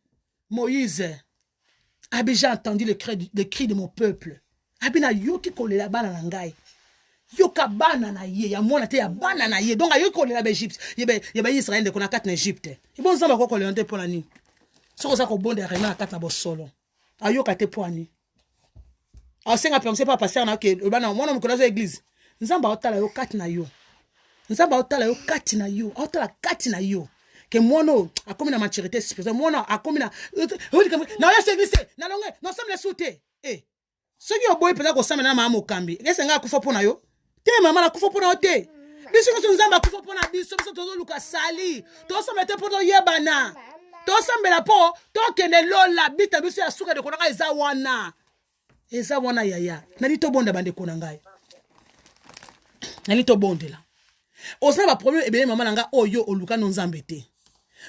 Moïse abi j'ai entendu le cri de mon peuple abi na yoki kolela bana na ngai yoka bana na ye ya mona te ya bana na ye donc ayoki kolela ba Egypte yeba Israël de kona kat na Egypte ibon nzamba ko kolela te pour ni soko za ko bonde rema na kat na bosolo ayoka te pour ni asenga permission pas passer na ke bana mona mukona zo église nzamba otala yo kat na yo nzamba otala yo kat na yo otala kat na yo ke mono akomi na maturité spirituelle mono akomi na ya église na longue non sommes les soutés ceux qui ont beau peut-être ko samena na mama kambi est-ce nga kufa pona yo te mama na kufa pona yo te biso ko nzamba kufa pona biso tozo luka sali to so mete poto yebana to sambela po to kende lola bita biso ya suka de konanga eza wana yaya nali to bonda bande kona ngai nali to bondela osa ba problème ebele mama nanga oyo oluka no nzambe te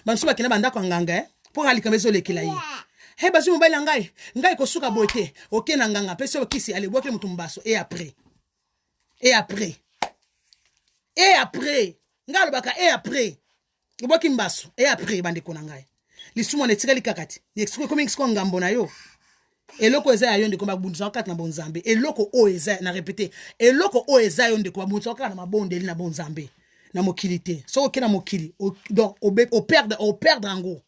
banso bakina banda kwa nganga po alika bezo lekela yi he bazu mobile ngai ko suka bote oke na nganga pese okisi ale boke mutu mbaso et après ngalo baka et après boki mbaso et après bande kona ngai lisumo netika likakati explique comme explique ngambo na yo eloko eza ya yo ndeko babundisa kati na bonzambe eloko o eza na répéter eloko o eza yo ndeko babundisa kati na mabondeli na bonzambe na mokilité so okena mokili donc au perdre ngo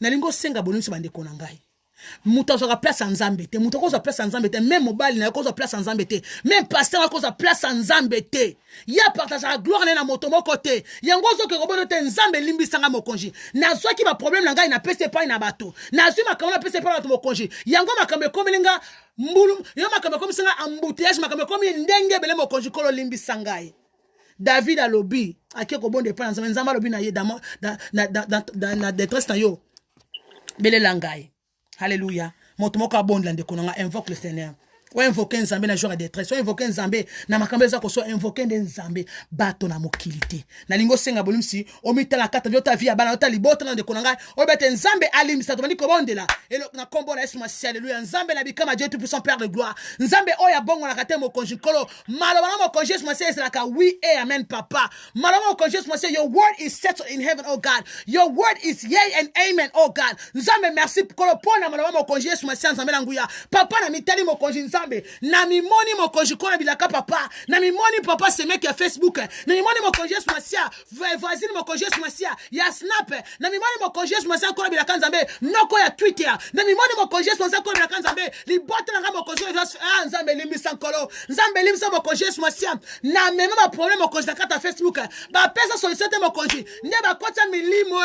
na lingo senga bonisi bande kona ngai muto zo ka place nzambe te muto ko zo place nzambe te même mobile na ko zo place nzambe te même pasteur ko zo place nzambe te ya partage la gloire na moto moko te yango zo ke robono te nzambe limbisanga mokonji na zo ki ba problème na ngai na pese pa na bato na zo makambo na pese pa na bato mokonji yango makambo komelinga mbulu yo makambo komisanga embouteillage makambo komi ndenge bele mokonji kolo limbisanga David a lobby akeko bonde pa nzambe nzamba lobby na ye na détresse na yo bele langai. Alléluia. Montre-moi qu'à bon de konanga invoque le Seigneur. O invoquer Nzambe na jour de détresse, o invoquer Nzambe na makambo za ko so invoquer Nzambe bato na mokilité. Na lingo senga bolimsi o mitala kata biota via bana ota libota na de konanga o bete Nzambe alimisa to bani ko bondela. Et na kombo na Yesu masi alléluia. Nzambe na bikama Dieu tout puissant Père de gloire. Nzambe oya bongo na kate mo konji kolo. Malobana mo konji Yesu masi la ka oui et amen papa. Malobana mo konji Yesu masi your word is settled in heaven oh God. Your word is yea and amen oh God. Nzambe merci kolo pona malobana mo konji Yesu masi Nzambe na nguya. Papa na mitali mo konji Nzambe. Na mi moni mo konji kona bilaka papa. Na mi moni papa se mec Facebook. Na mi moni mo konji Yesu masi voisine mo konji Yesu masi ya Snap. Na mi moni mo konji Yesu masi kona bilaka Nzambe. Noko ya Twitter. Na mi moni mo konji Yesu masi kona bilaka Nzambe. Libota na mo konji Nzambe limisa nkolo. Nzambe limisa mo konji Yesu masi. Na meme ma problème mo konji kata Facebook. Ba pesa solicite mo konji. Nde ba kota milimo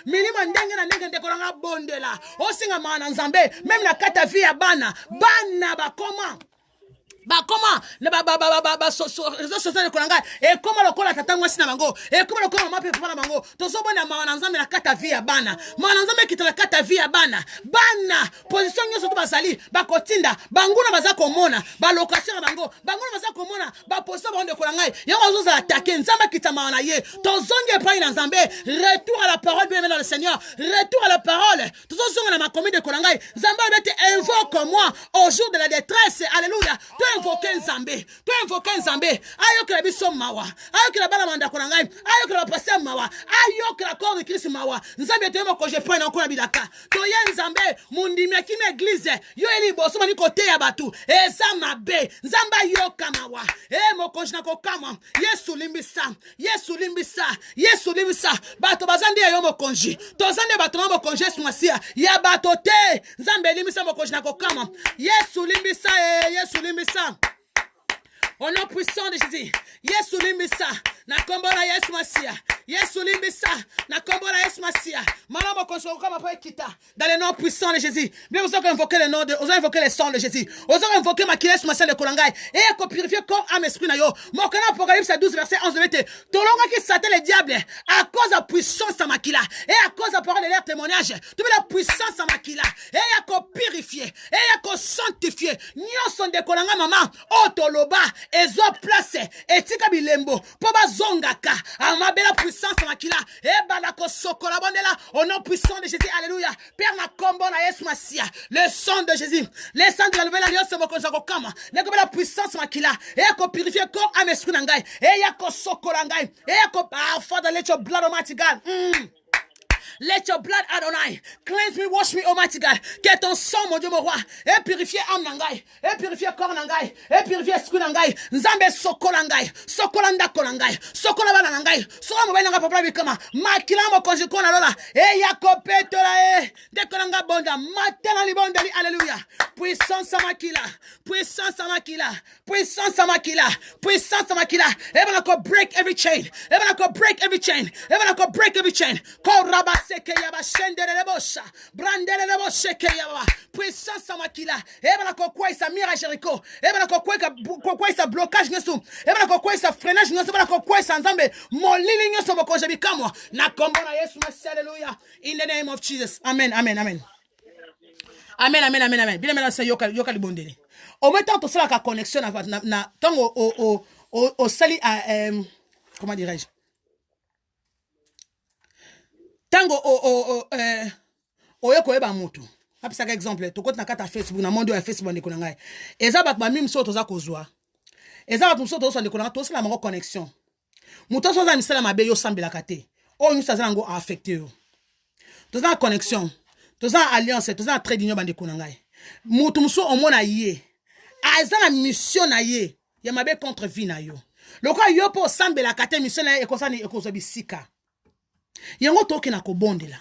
milimo ndenge na ndenge ndeko nga bondela. Osinga mana Nzambe. Même na kata vie ya bana. Bana ba comment ne réseaux sociaux de kolanga et comment le kola tata mwasi na bango et comment le kola mama pe papa na bango to so bona ma Nzambe na kata vie ya bana ma Nzambe kita na kata vie ya bana position nyoso to bazali ba kotinda banguna baza komona ba location na bango banguna baza komona ba position ba onde kolanga yango zo za attaquer Nzambe kita ma na ye to zonge pa ina Nzambe retour à la parole bien dans le Seigneur retour à la parole to so zonga na makomi de kolanga Nzambe bete invoque moi au jour de la détresse alléluia invoquer Nzambe, tu invoquer Nzambe, ayo que la biso mawa, ayo que la bala manda konangai, ayo que la passer mawa, ayo que la corps de Christ mawa, Nzambe te mo ko je point encore bilaka. To ye Nzambe, mundi me ki na église, yo eli boso mani kote ya batu, eza mabe, Nzamba yo kamawa, mo ko jina ko kama, Yesu limbisa, Yesu limbisa, Yesu limbisa, bato bazandi yo mo konji, to zande bato mo konji smasia, ya bato te, Nzambe limbisa mo ko jina ko kama, Yesu limbisa, Yesu limbisa. Au nom puissant de Jésus, Yesu limbisa, na kombo na Yesu Masia, Yesu limbisa, na kombo na Yesu Masia, malamo konso kama pa kita, dans le nom puissant de Jésus. Bien vous avez invoqué le nom de, vous avez invoqué le sang de Jésus, vous avez invoqué ma Yesu Masia de Kolangai, et qu'on purifie corps, âme, esprit na yo. Mon canal Apocalypse 12 verset 11 de l'été. Tolonga qui Satan le diable, à cause de la puissance à Makila, et à cause de la parole de leur témoignage, tu veux la puissance à Makila, et à qu'on purifie, et à qu'on sanctifie, nyon son de Kolanga maman, otoloba, ezo place etika bilembo po bazongaka amabela puissance makila e balako sokola bondela au nom puissant de Jésus alléluia Père na kombo na Yesu Masia le sang de Jésus le sang de la nouvelle alliance mokonza ko kama ne ko bela puissance makila e ko purifier corps âme esprit na ngai e ya ko sokola ngai e ko Father let your blood almighty God let your blood, Adonai, cleanse me, wash me, Almighty God. Que ton sang, mon Dieu, mon roi, et purifier âme nangai, et purifier corps nangai, et purifier esprit nangai. Nzambe sokolangai, sokolanda kolangai, sokolabana nangai, sokola mobile nangai papa bikama, makila mo konji kona lola, e yakope tola e, dekolanga bonda, matela libonda li, alléluia. Puissance à makila, puissance à makila, puissance à makila, puissance à makila. Even I could break every chain, even I could break every chain, even I could break every chain. Call Rabba. Puissance à Makila, et ben quoi ça mire à Jéricho, et ben quoi ça blocage nyosu, et ben quoi ça freinage nyosu, ben quoi ça Nzambe, mon lili nyosu mo konje bikamwa, na kombo na Yesu Masi hallelujah, in the name of Jesus, amen, amen, amen. Amen, amen, amen, amen. Bien maintenant c'est yoka libondeli. Au même temps, tout ça la connexion na tango au sali à comment dirais-je? Tango oyo koyeba mutu apisa ka exemple to kota na kata Facebook na mondo ya Facebook ndeko ngai eza bat ba mimi so toza kozwa eza bat muso to so ndeko ngai to sala mango connexion muto so za misala mabe yo sambela kate o nyusa za ngo affecté yo to za connexion to za alliance to za trade union bandeko ngai mutu muso omona ye aza na mission na ye ya mabe contre vie na yo loko yo po sambela kate mission na ekosani ekosabisika yango toki na kobondela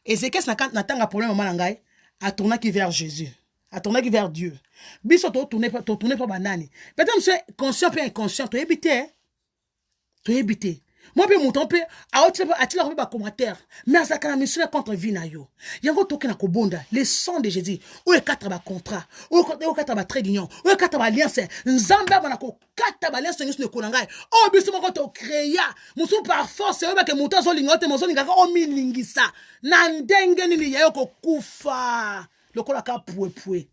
Ézéchiel na tanga problème mama ngai a tourné qui vers Jésus a tourné qui vers Dieu biso to tourner pas banani peut-être monsieur conscient peu inconscient to éviter moi pe mouton pe a atila ba commentaire mais ça kana mission contre vie na yo yango toki na kobonda le sang de Jésus ou e quatre ba contrat ou quatre ba trade union ou quatre ba alliance nzambe bana ko quatre ba alliance nyusu ne konangai o biso moko to créer musu par force o ba ke mouton zo lingote mo zo lingaka o milingisa na ndenge nini yayo ko kufa lokola ka poué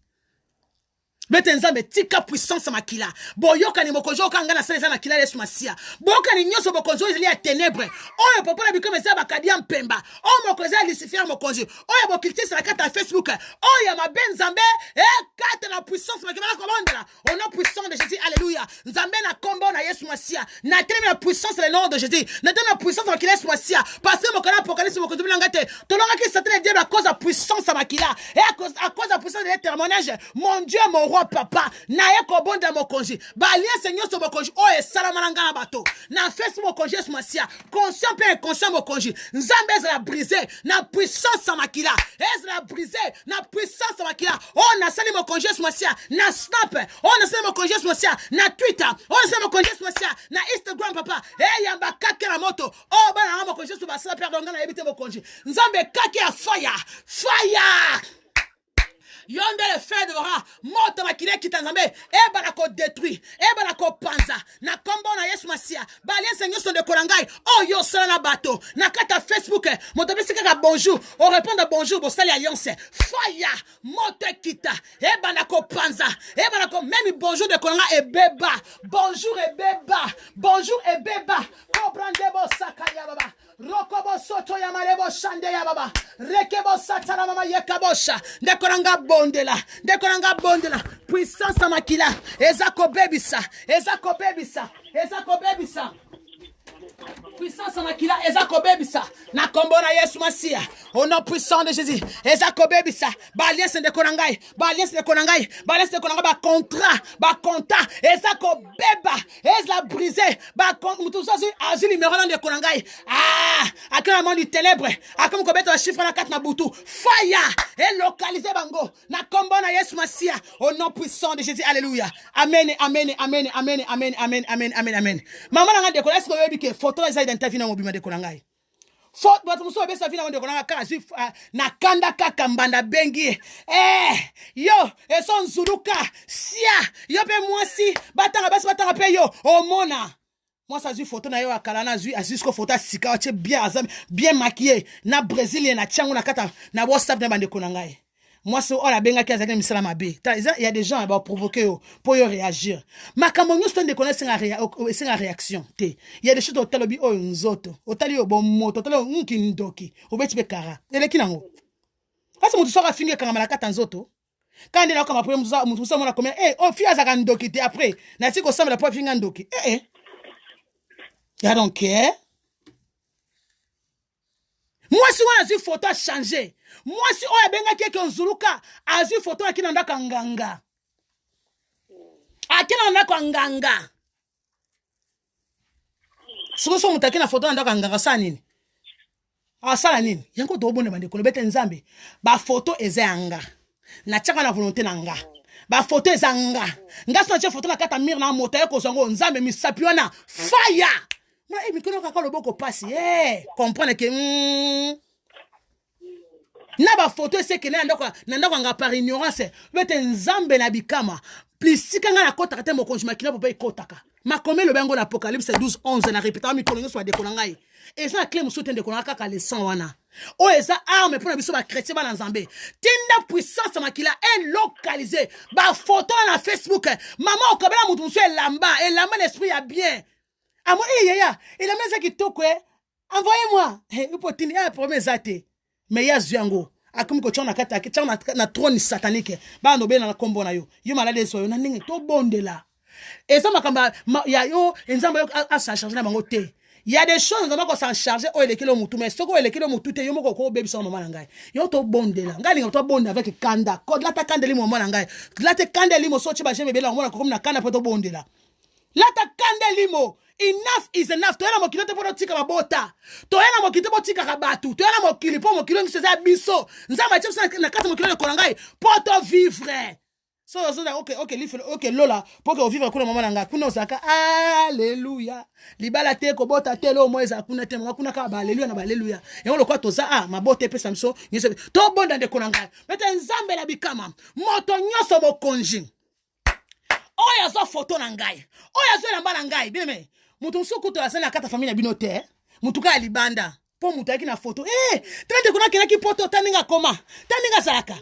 bete nzambe tika puissance makila boyoka ni mokonzi okanga na sala na kila Yesu masia boyoka ni nyoso mokonzi ezali ya ténèbre oyo popola bikome za bakadia mpemba oyo mokonzi ya Lucifer mokonzi oyo bokilitisa na kata Facebook oyo mabe nzambe kata na puissance makila komandela on a puissance de Jésus alléluia nzambe na kombo na Yesu masia na tellement la puissance le nom de Jésus na tellement la puissance makila Yesu masia parce que mokana apocalypse mokonzi bilangate tolonga ki Satan diable à cause de la puissance makila et à cause de la puissance de l'éternel mon Dieu mon roi papa na yeko bonda mokonzi ba lien seigneur so mokonzi o e salamalanga na bato na fesse mokonzi Yesu masia conscient pe inconscient mokonzi nzambe ezala brisé na puissance makila ezala brisé na puissance makila o na sali mokonzi Yesu masia na snap o na sali mokonzi Yesu masia na Twitter o na sali mokonzi Yesu masia na Instagram papa yamba kake na moto o bana mokonzi Yesu basala perdonga na ebite mokonzi nzambe kake ya fire yonde le fer de ora moto makile kitanzambe eba ko détruit eba na ko panza na kombo na Yesu masia balien seigneur son de kolangai oh yo sala na bato na kata Facebook moto bisika ka bonjour on répond à bonjour bo sali alliance fire moto kita eba na ko panza eba na ko même bonjour de kolanga e beba bonjour e beba comprendre bo sakaya baba rokobo soto ya malebo shande ya baba rekebo satana mama yekabosha ndekolanga bondela puissance makila ezako bebisa puissance makila ezako bebisa na kombo na Yesu masia au nom puissant de Jésus ezako bebisa balien de konangai ba contrat ezako beba ezla brisé ba mutu sosi azili numéro de konangai akana monde du ténèbre akam ko beto chiffre na 4 na butu fire et localiser bango na kombo na Yesu masia au nom puissant de Jésus alléluia amen maman nga de connaître ko yebi ke photo eza identifié na mobima de konangai faut bato muso besa vina de konanga kaka na kanda kaka mbanda bengi yo eso nzuluka sia yo pe mwasi batanga pe yo omona moi ça zui photo na yo akala na zui azisko photo sika oche bien maquillé na brésilien na tchango na kata na WhatsApp na bande konangai moi c'est on a benga ki azaki misala mabe il y a des gens qui vont provoquer pour réagir makambo nyusto de connaître c'est réaction il y a des choses otalobi o nzoto otali bo moto otali nkindoki obeti be kara eleki nango asa mutu soka finge kanga malaka nzoto quand il a comme après mutu sa mona combien o fi azaka ndoki te après na siko samba la po finga ndoki ya donc moi si on a vu photo changer moi si on a benga keke nzuluka azu photo akina ndaka nganga so mutaki na photo ndaka nganga sa nini sala nini yango to bonde bande ko bete nzambe ba photo ezanga na chaka na volonté nanga ba photo ezanga ngaso na photo na kata mir na moto ko songo nzambe misapiona fire na mikono kaka loboko pasi comprendre que na ba photo c'est que na ndako nga par ignorance bete nzambe na bikama plisika nga na kota kate mokonzi makina popa ikotaka makome lo bango na apocalypse 12:11 na répéta mikolo nyo so de konangai et ça clé muso tende konaka kaka le sang wana o eza arme pour na biso ba chrétien ba nzambe tinda puissance makila est localisé ba photo na Facebook maman okabela mutu muso elamba l'esprit ya bien amo ya il a mis ça qui toko envoyez-moi upotini promesse ate mais ya zyango akum ko chona kata chona na trône satanique ba no be na kombo na yo malade so yo na ningi to bondela eza makamba ya yo nzambo yo a s'en charger na bango te il y a des choses nzambo ko s'en charger o elekelo mutu mais soko elekelo mutu te yo moko ko bebisa mama na ngai yo to bondela ngali nga to bonda avec kanda ko la ta kandeli mama na ngai la te kandeli mo so chiba jeme bela mona ko na kanda poto bondela la ta kandeli mo enough is enough. Toyana mokili te poto tika mabota. Toyana mokili te poto tika kabatu. Toyana mokili po mokili ngi seza biso. Nzamba chepsa na kata mokili ko ngai poto vivre. So okay lola pour vivre kuna mama nanga kuna osaka alléluia. Libala te ko bota te lo moeza kuna te kuna ka ba alléluia na ba alléluia. Et on le quoi toza mabote pe samso. To bonda de kuna ngai. Mete nzambe la bikama. Moto nyoso bokonji. Oya zo photo na ngai. Oya zo lamba na ngai. Bime. Mutu msuku to asana kata familia binote. Mutu ka libanda. Po mutu yaki na photo. Tende kuna kina ki poto taninga koma. Taninga salaka.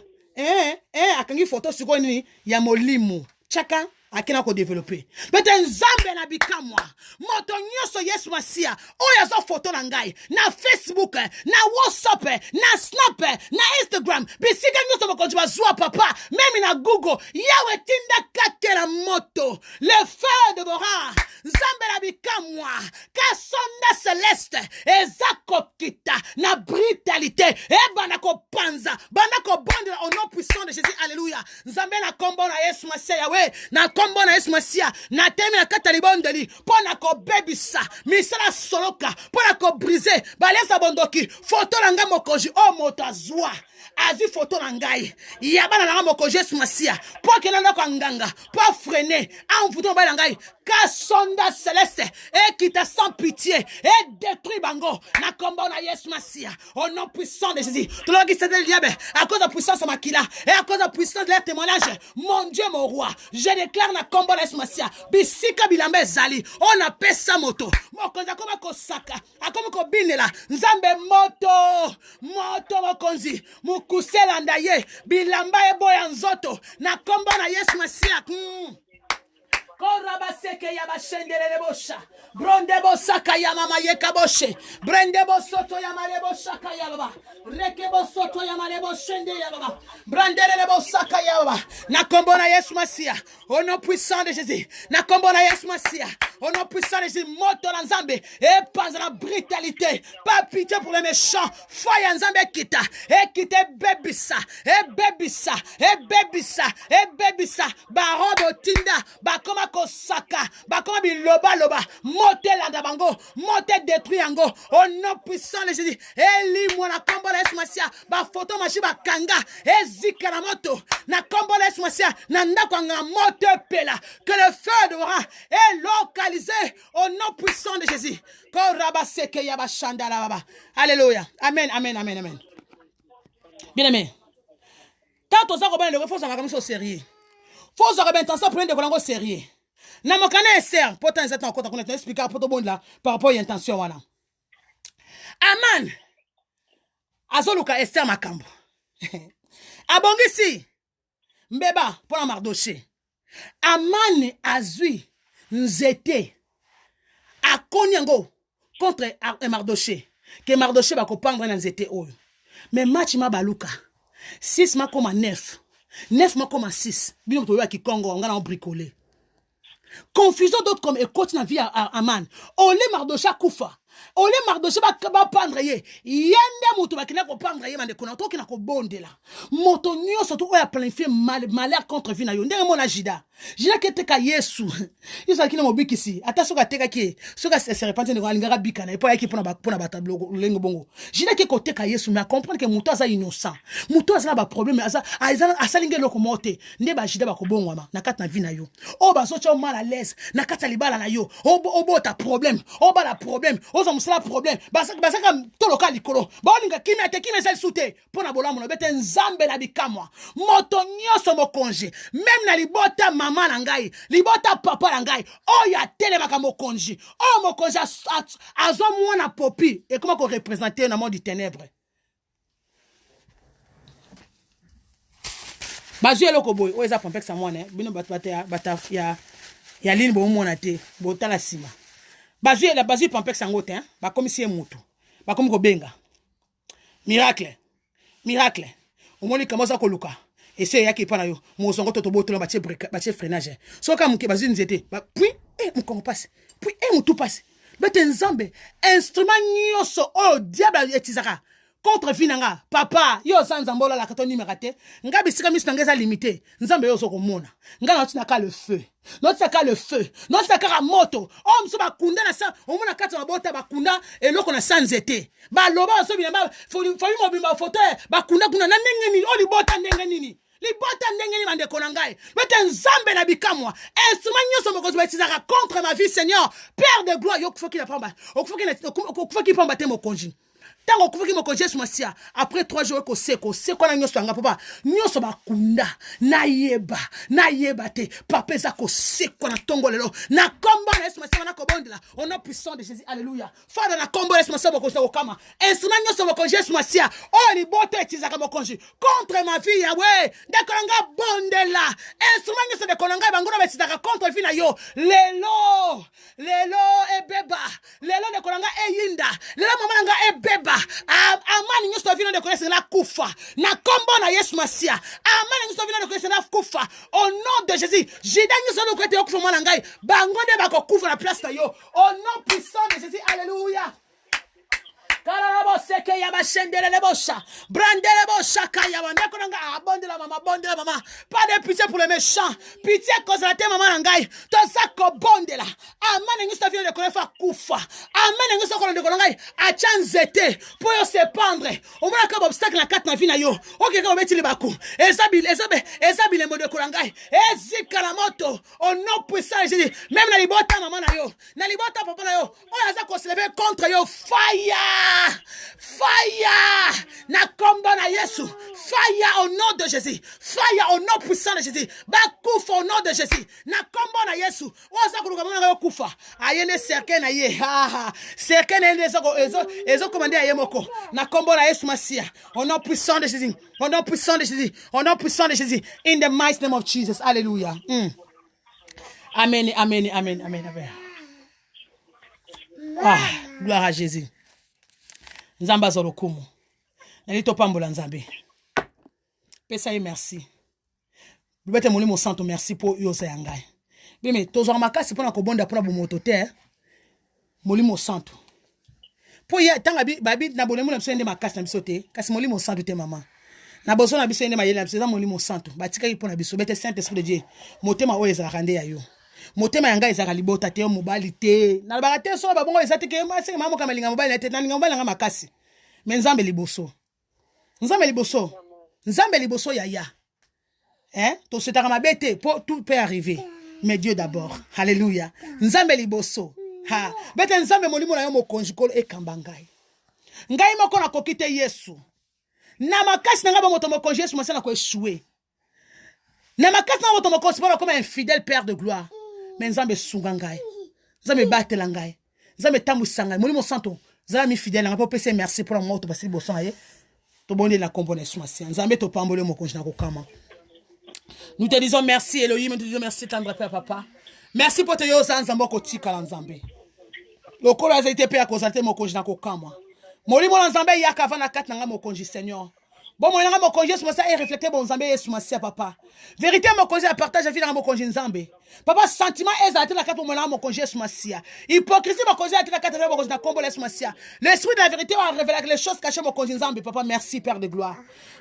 akangi photo siko nini ya molimo chaka akena ko développer bete nzambe na bikamwa moto nyoso Yesu Masia oyo zo photo na ngai na Facebook na WhatsApp na Snap na Instagram bisika nyoso bakonzi bazwa papa meme na Google yawe tinda kakela moto le feu de Bora nzambe na bikamwa kasonda celeste ezako kita na brutalité bana ko panza bana ko bondela au nom puissant de Jésus alléluia nzambe na kombo na Yesu Masia yawe na kombo na Yesu Masia na temi na kata libondeli pona ko bebisa misala soloka pona ko briser balesa bondoki photo na nga mokonzi o moto azwa azi photo na ngai ya bana na mokonzi Yesu Masia po kelanda kwa nganga po freiner en photo ba na ngai ka sonda celeste et qui t'a sans pitié et détruit bango na kombo na Yesu Masia au nom puissant de Jésus tout le qui c'est le diable à cause de la puissance de Makila et à cause de la puissance de leur témoignage mon Dieu mon roi je déclare na kombo na Yesu Masia bisika bilamba ezali on appelle ça moto mokonzi akoma kosaka akoma ko binela nzambe moto mokonzi mukusela ndaye bilamba eboya nzoto na kombo na Yesu Masia Korabaseke ya bashendelele bosha. Bronde bosaka ya mama yeka boshe. Brende bosoto ya male boshaka ya baba. Reke bosoto ya male boshende ya baba. Brandelele bosaka ya baba. Na kombo na Yesu Masia. Au nom puissant de Jésus. Na kombo na Yesu Masia. Au nom puissant de Jésus. Moto na nzambe. Et pas la brutalité. Pas pitié pour les méchants. Foya nzambe kita. Et kita bebisa. Et bebisa. Et bebisa. Et bebisa. Baron botinda. Bakoma kosaka bakoma biloba loba mote landa bango mote détruit yango au nom puissant de Jésus eli mwana kombo la Yesu Masia ba photo machi ba kanga ezika na moto na kombo la Yesu Masia na ndako nga moto pela que le feu de Bora est localisé au nom puissant de Jésus ko rabaseke ya ba shandala baba alléluia amen amen amen amen bien aimé quand on s'en le faut ça va comme ça au sérieux faut ça bien intention pour de ko sérieux na mokana Esther pourtant ils étaient en compte on expliquer pour tout monde là par rapport à intention wana Aman azoluka Esther makambo abongisi mbeba pour la Mardoché Aman azui nzete akonyango contre Mardoché que Mardoché va comprendre na nzete oyo mais match ma baluka 6 ma comme 9 ma comme 6 bino to ya ki Congo ngana on bricoler confusion d'autres comme écoute na vie à Aman ole Mardoché kufa ole Mardoché ba pendre ye yende mutu bakina ko pendre ye mande kona to kina ko bondela moto nyoso to oya planifier malheur contre vie na yo ndenge mona jida kete ka Yesu isa kina mobikisi ata soka teka ki soka se repente ngo ngara bikana e po yaki pona batablo lengo bongo jida ke ko teka Yesu mais comprendre que mutu aza innocent mutu aza ba problème aza linge lokomote nde ba jida ba ko bongwama na kata na vie na yo o ba so cha mal à l'aise na kata libala na yo o ta problème o ba la problème o musala problème basaka to local likolo baolinga kimia te kimia sali sute pona bolamu no bete nzambe na bikamwa moto nyoso mokonje même na libota mama na ngai libota papa na ngai oya tele makamo konji o mokonje azo mwana popi et comment qu'on représenter dans monde du ténèbre bazue loko boy o eza complexe mwana bino bata ya ligne bo mona te botala sima bazui la bazui pampex sangote hein ba komisie mutu ba komi ko benga miracle omoni kamoza ko luka ese yaki pana yo mozongo to botolo ba che freinage so ka muke bazui nzete ba puis mukongo passe puis mutu passe bete nzambe instrument nyoso o diable etizaka contre finanga papa yo sanza mbola la kato numéro te ngabi sika misu ngeza limité nzambe yo soko mona ngana tina ka le feu notre ka moto o mso bakunda na sa omona kata mabota bakunda eloko na sanzete ba loba so bilamba fo mobimba photo bakunda kuna na ndenge nini o libota ndenge nini libota ndenge ni mande konangai bete nzambe na bikamwa instrument nyoso mokozo betizaka contre ma vie Seigneur Père de gloire yo faut qu'il apprend faut qu'il pamba te mokonji Tango kufuki mokonzi Yesu Masia. Après 3 jours ko seko na nyoso anga papa. Nyoso bakunda na yeba te. Papa eza ko seko na tongo lelo. Na komba na Yesu Masia na kobondela. Au nom puissant de Jésus. Alléluia. Fada na komba Yesu Masia mokonzi okama. Instrument nyoso mokonzi Yesu Masia. Oh li bote etizaka mokonzi. Contre ma vie Yahweh. Dekolanga bondela. Instrument nyoso de kolanga bangona betizaka contre vie na yo. Lelo ebeba. Lelo de kolanga eyinda. Lelo mama nga ebeba. Amani nyoso vino de kolese na kufa. Na kombo na Yesu Masia. Amani nyoso vino de kolese na kufa. Au nom de Jésus. Jida nyoso de kolete okufa mwana ngai. Bangonde bako kufa na place na yo. Au nom puissant de Jésus. Alléluia. Seke ya bashendele le bosha. Brandele bosha kaya wande konanga abonde la mama. Pas de pitié pour les méchants. Pitié cause la te maman ngai. To sako bonde la. Amane ngisto vient de kolefa kufa. Amane ngisto kono de konanga a chanzete pour yo se pendre. O mona ka obstacle na 4 na vie na yo. OK ka obeti le baku. Ezabi mo de konanga. Ezika la moto. Au nom puissant de Jésus. Même na libota maman na yo. Na libota papa na yo. On a ça ko se lever contre yo. Fire na combo na Yesu. Fire au nom de Jésus. Fire au nom puissant de Jésus. Bakufa au nom de Jésus. Na combo na Yesu. Oza kuruka mwana yo kufa. Ayene cercle na ye. Cercle na ezo commander ayemoko. Na combo na Yesu Masia. Au nom puissant de Jésus. Au nom puissant de Jésus. Au nom puissant de Jésus. In the mighty name of Jesus. Alléluia. Amen. Gloire à Jésus. Nzamba zolokumu. Nalito pambola nzambe. Pesa ye merci. Bubete molimo santo merci pour yosa yangai. Bime tozo makasi pona ko bonda pona bomoto te. Molimo santo. Po ya tanga babi na bolemo na bisende makasi na bisote. Kasi molimo santo te mama. Na bozo na bisende mayele na bisenda molimo santo. Batika yi pona biso bete Saint Esprit de Dieu. Motema o ezala kande ya yo. Motema yanga ezaka libota te mobali te na bagate so babongo ezati ke masinga mamo kamalinga mobali na te na linga mobali nga makasi mais nzambe liboso ya to setaka mabete pour tout peut arriver mais Dieu d'abord alléluia nzambe liboso bete nzambe molimo na yo mokonzi kolo ekamba ngai moko na kokite Yesu na makasi na ngaba moto mokonzi Yesu masana ko échouer na makasi na moto mokonzi pour comme un fidèle père de gloire. Mais nzambe sunga ngai nzambe batela ngai nzambe tambwisa ngai molimo santo zala mi fidèle nga po pese merci pour moi to basi boson aye to bonde la kombo na Yesu Masia nzambe to pambole mokonzi na kokama. Nous te disons merci Elohim, nous te disons merci tendre Père Papa. Merci pour te yo nzambe ko tika la nzambe lokolo azite pe akozate mokonzi na kokama molimo na nzambe yakava na 4 nga mokonzi Seigneur. Bon, moi, mon congé, c'est et refléter bon Zambé et Soumassia, papa. Vérité, mon congé, à partage, vie dans mon congé Zambé. Papa, sentiment, est à la carte pour mon congé Soumassia. Hypocrisie, mon congé, à la carte pour mon congé Combo, Soumassia. L'esprit de la vérité va révéler les choses cachées, mon congé Zambé. Papa, merci, Père de gloire.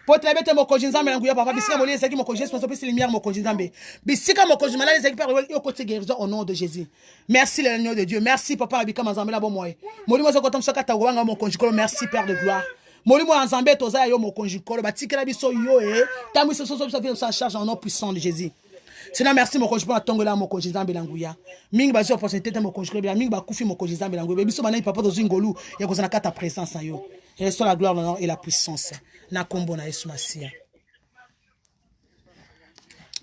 Pour te lever, mon congé Zambé, papa, bisika, mon lien, mon congé, mon lumière, mon congé Zambé. Bisika, mon congé, malade, les équipes, au côté guérison, au nom de Jésus. Merci, l'agneau de Dieu. Merci, papa, Abika, Mazambé, la bon moi. Molimo, Zokotom, Sokata, mon congé, merci, Père de gloire. Molimo nzambe toza yo mokonzi kolo batikela biso yo tamu so sa charge en nom puissant de Jésus. Seigneur merci mokonzi pour tongola mokonzi nzambe languya. Mingi ba zo opportunité te mokonzi kolo mingi ba kufi mokonzi nzambe languya. Biso bana papa tozo ngolu ya kozana kata présence na yo. Et soit la gloire, l'honneur et la puissance. Na kombo na Yesu Masia.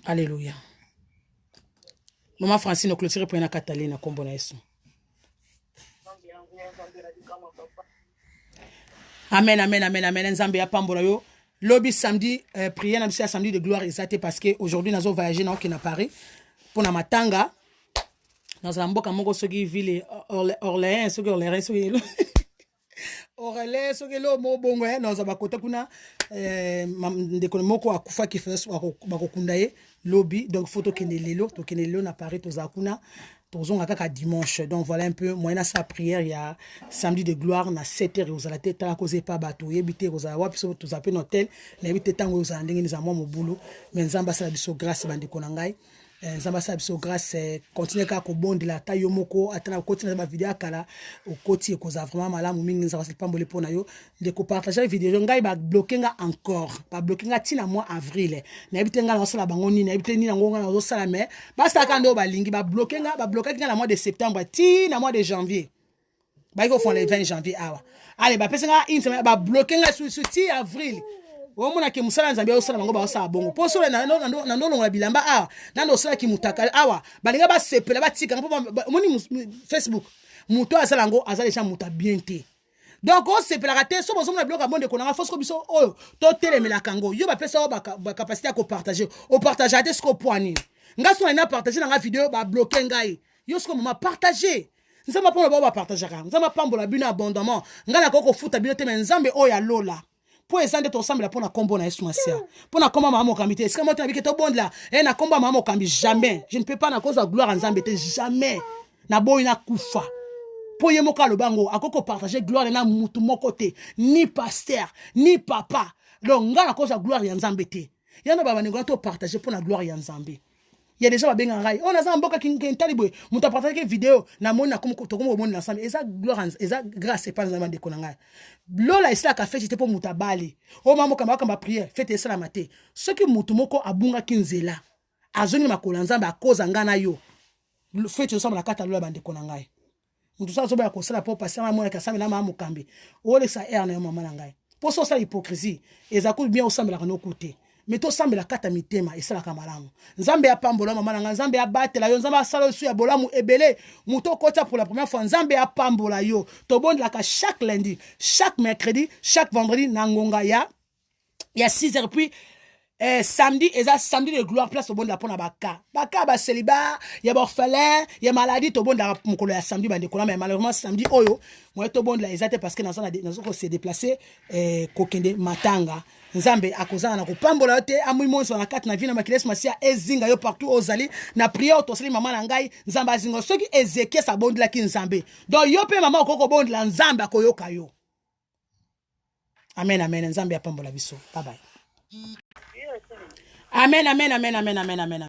Alléluia. Maman Francine clôture pour na Cataline na kombo na Yesu. Amen, amen, amen, amen. Nzambe ya pambola yo. Lobby samedi, prière na bisi samedi de gloire exalté parce que aujourd'hui nous avons voyagé dans Paris pour na matanga dans la mboka moko soki ville Orléans soki Orléans soki lo mo bongo dans za bakota kuna ndeko moko akufa ki fes bakokunda ye lobby donc photo kenelelo to kenelelo na Paris to za kuna tozonga kaka dimanche. Donc voilà un peu moyena sa prière il y a samedi de gloire na 7h aux la tête à cause pas bateau yebité aux wapi so to zape hôtel na yebité tango aux ndenge ni za mo boulot mais nzamba sa biso grâce bandi konangai nzamba sa biso grâce continuer ka ko bondi la tayo moko atana continuer ba vidéo kala au côté cause vraiment malamu mingi nzamba sa pambole pona yo de ko partager vidéo ngai ba bloquer nga encore ba bloquer nga tina mois avril na yebité nga na sala bango ni na yebité ni ngo nga na sala mais basta ka ndo ba lingi ba bloquer nga la mois de septembre ti na mois de janvier Baiko font le 20 janvier awa. Allez, ba pesa nga une semaine ba bloquer nga sur 6 avril. O mona ke musala nzambe osala bango ba osala bongo. Po so na no bilamba awa. Na no osala ki mutaka awa. Balinga ba sepela ba tika moni Facebook. Muto asala ngo azali cha muta bien te. Donc on sepela raté so bozo na bloquer monde ko na fosko biso oyo to telemela kango. Yo ba pesa ba capacité à ko partager. O partager até ce ko poani. Nga so na partager na vidéo ba bloquer ngai. Yo ce ko mama partager. Nzamba pona ba partager ka. Nzamba pambola bino abondamment. Ngana koko futa bino te nzambe oya lola. Po ezande to sambela pona kombo na Yesu masia. Pona komba mama kamité. Est-ce que moi t'as to bond là? Na komba mama kambi jamais. Je ne peux pas na cause de gloire en nzambe te jamais. Na boy na kufa. Po yemoka lo bango akoko partager gloire na mutu moko te. Ni pasteur, ni papa. Donc ngana cause de gloire en nzambe te. Yana baba ningo to partager pona gloire en nzambe. Il y a des gens qui ont dit, on a un boka qui talibé, on t'a partagé une vidéo, na mona comme au monde ensemble. Et ça gloire, et ça grâce c'est pas dans de konanga. Lola est là qu'a fait j'étais pour mutabali. Oh maman kamba prière, faites ça la maté. Ce qui mutumoko abunga kinzela. Azoni makolanza ba cause ngana yo. Faites ensemble la carte lola bande konanga. Mutu ça zoba ko sala pour passer mona ka samela mamu kambi. Ole sa air na maman ngai. Pour ça hypocrisie, et ça coûte bien ensemble la no côté. Mais to sambela kata mitema esala kamalamu nzambe ya pambola mama nanga nzambe ya batela yo nzambe asala su ya bolamu ebele muto kota pour la première fois nzambe ya pambola yo to bondela ka chaque lundi chaque mercredi chaque vendredi na ngonga ya 6h puis samedi eza samedi de gloire place au bon la pona baka ba célibat ya orphelin ya maladie to bon la mukolo ya samedi bande kona mais malheureusement samedi oyo moi to bon la ezate parce que dans ko se déplacer kokende matanga nzambe akozana na kopambola te amui monso na kati na vina makilesi masia ezinga yo partout ozali na prière to sali mama na ngai nzambe azingo soki ezeke sa bondela ki nzambe donc yo pe mama okoko bondela nzambe akoyoka yo amen amen nzambe apambola biso bye bye amen amen amen amen amen amen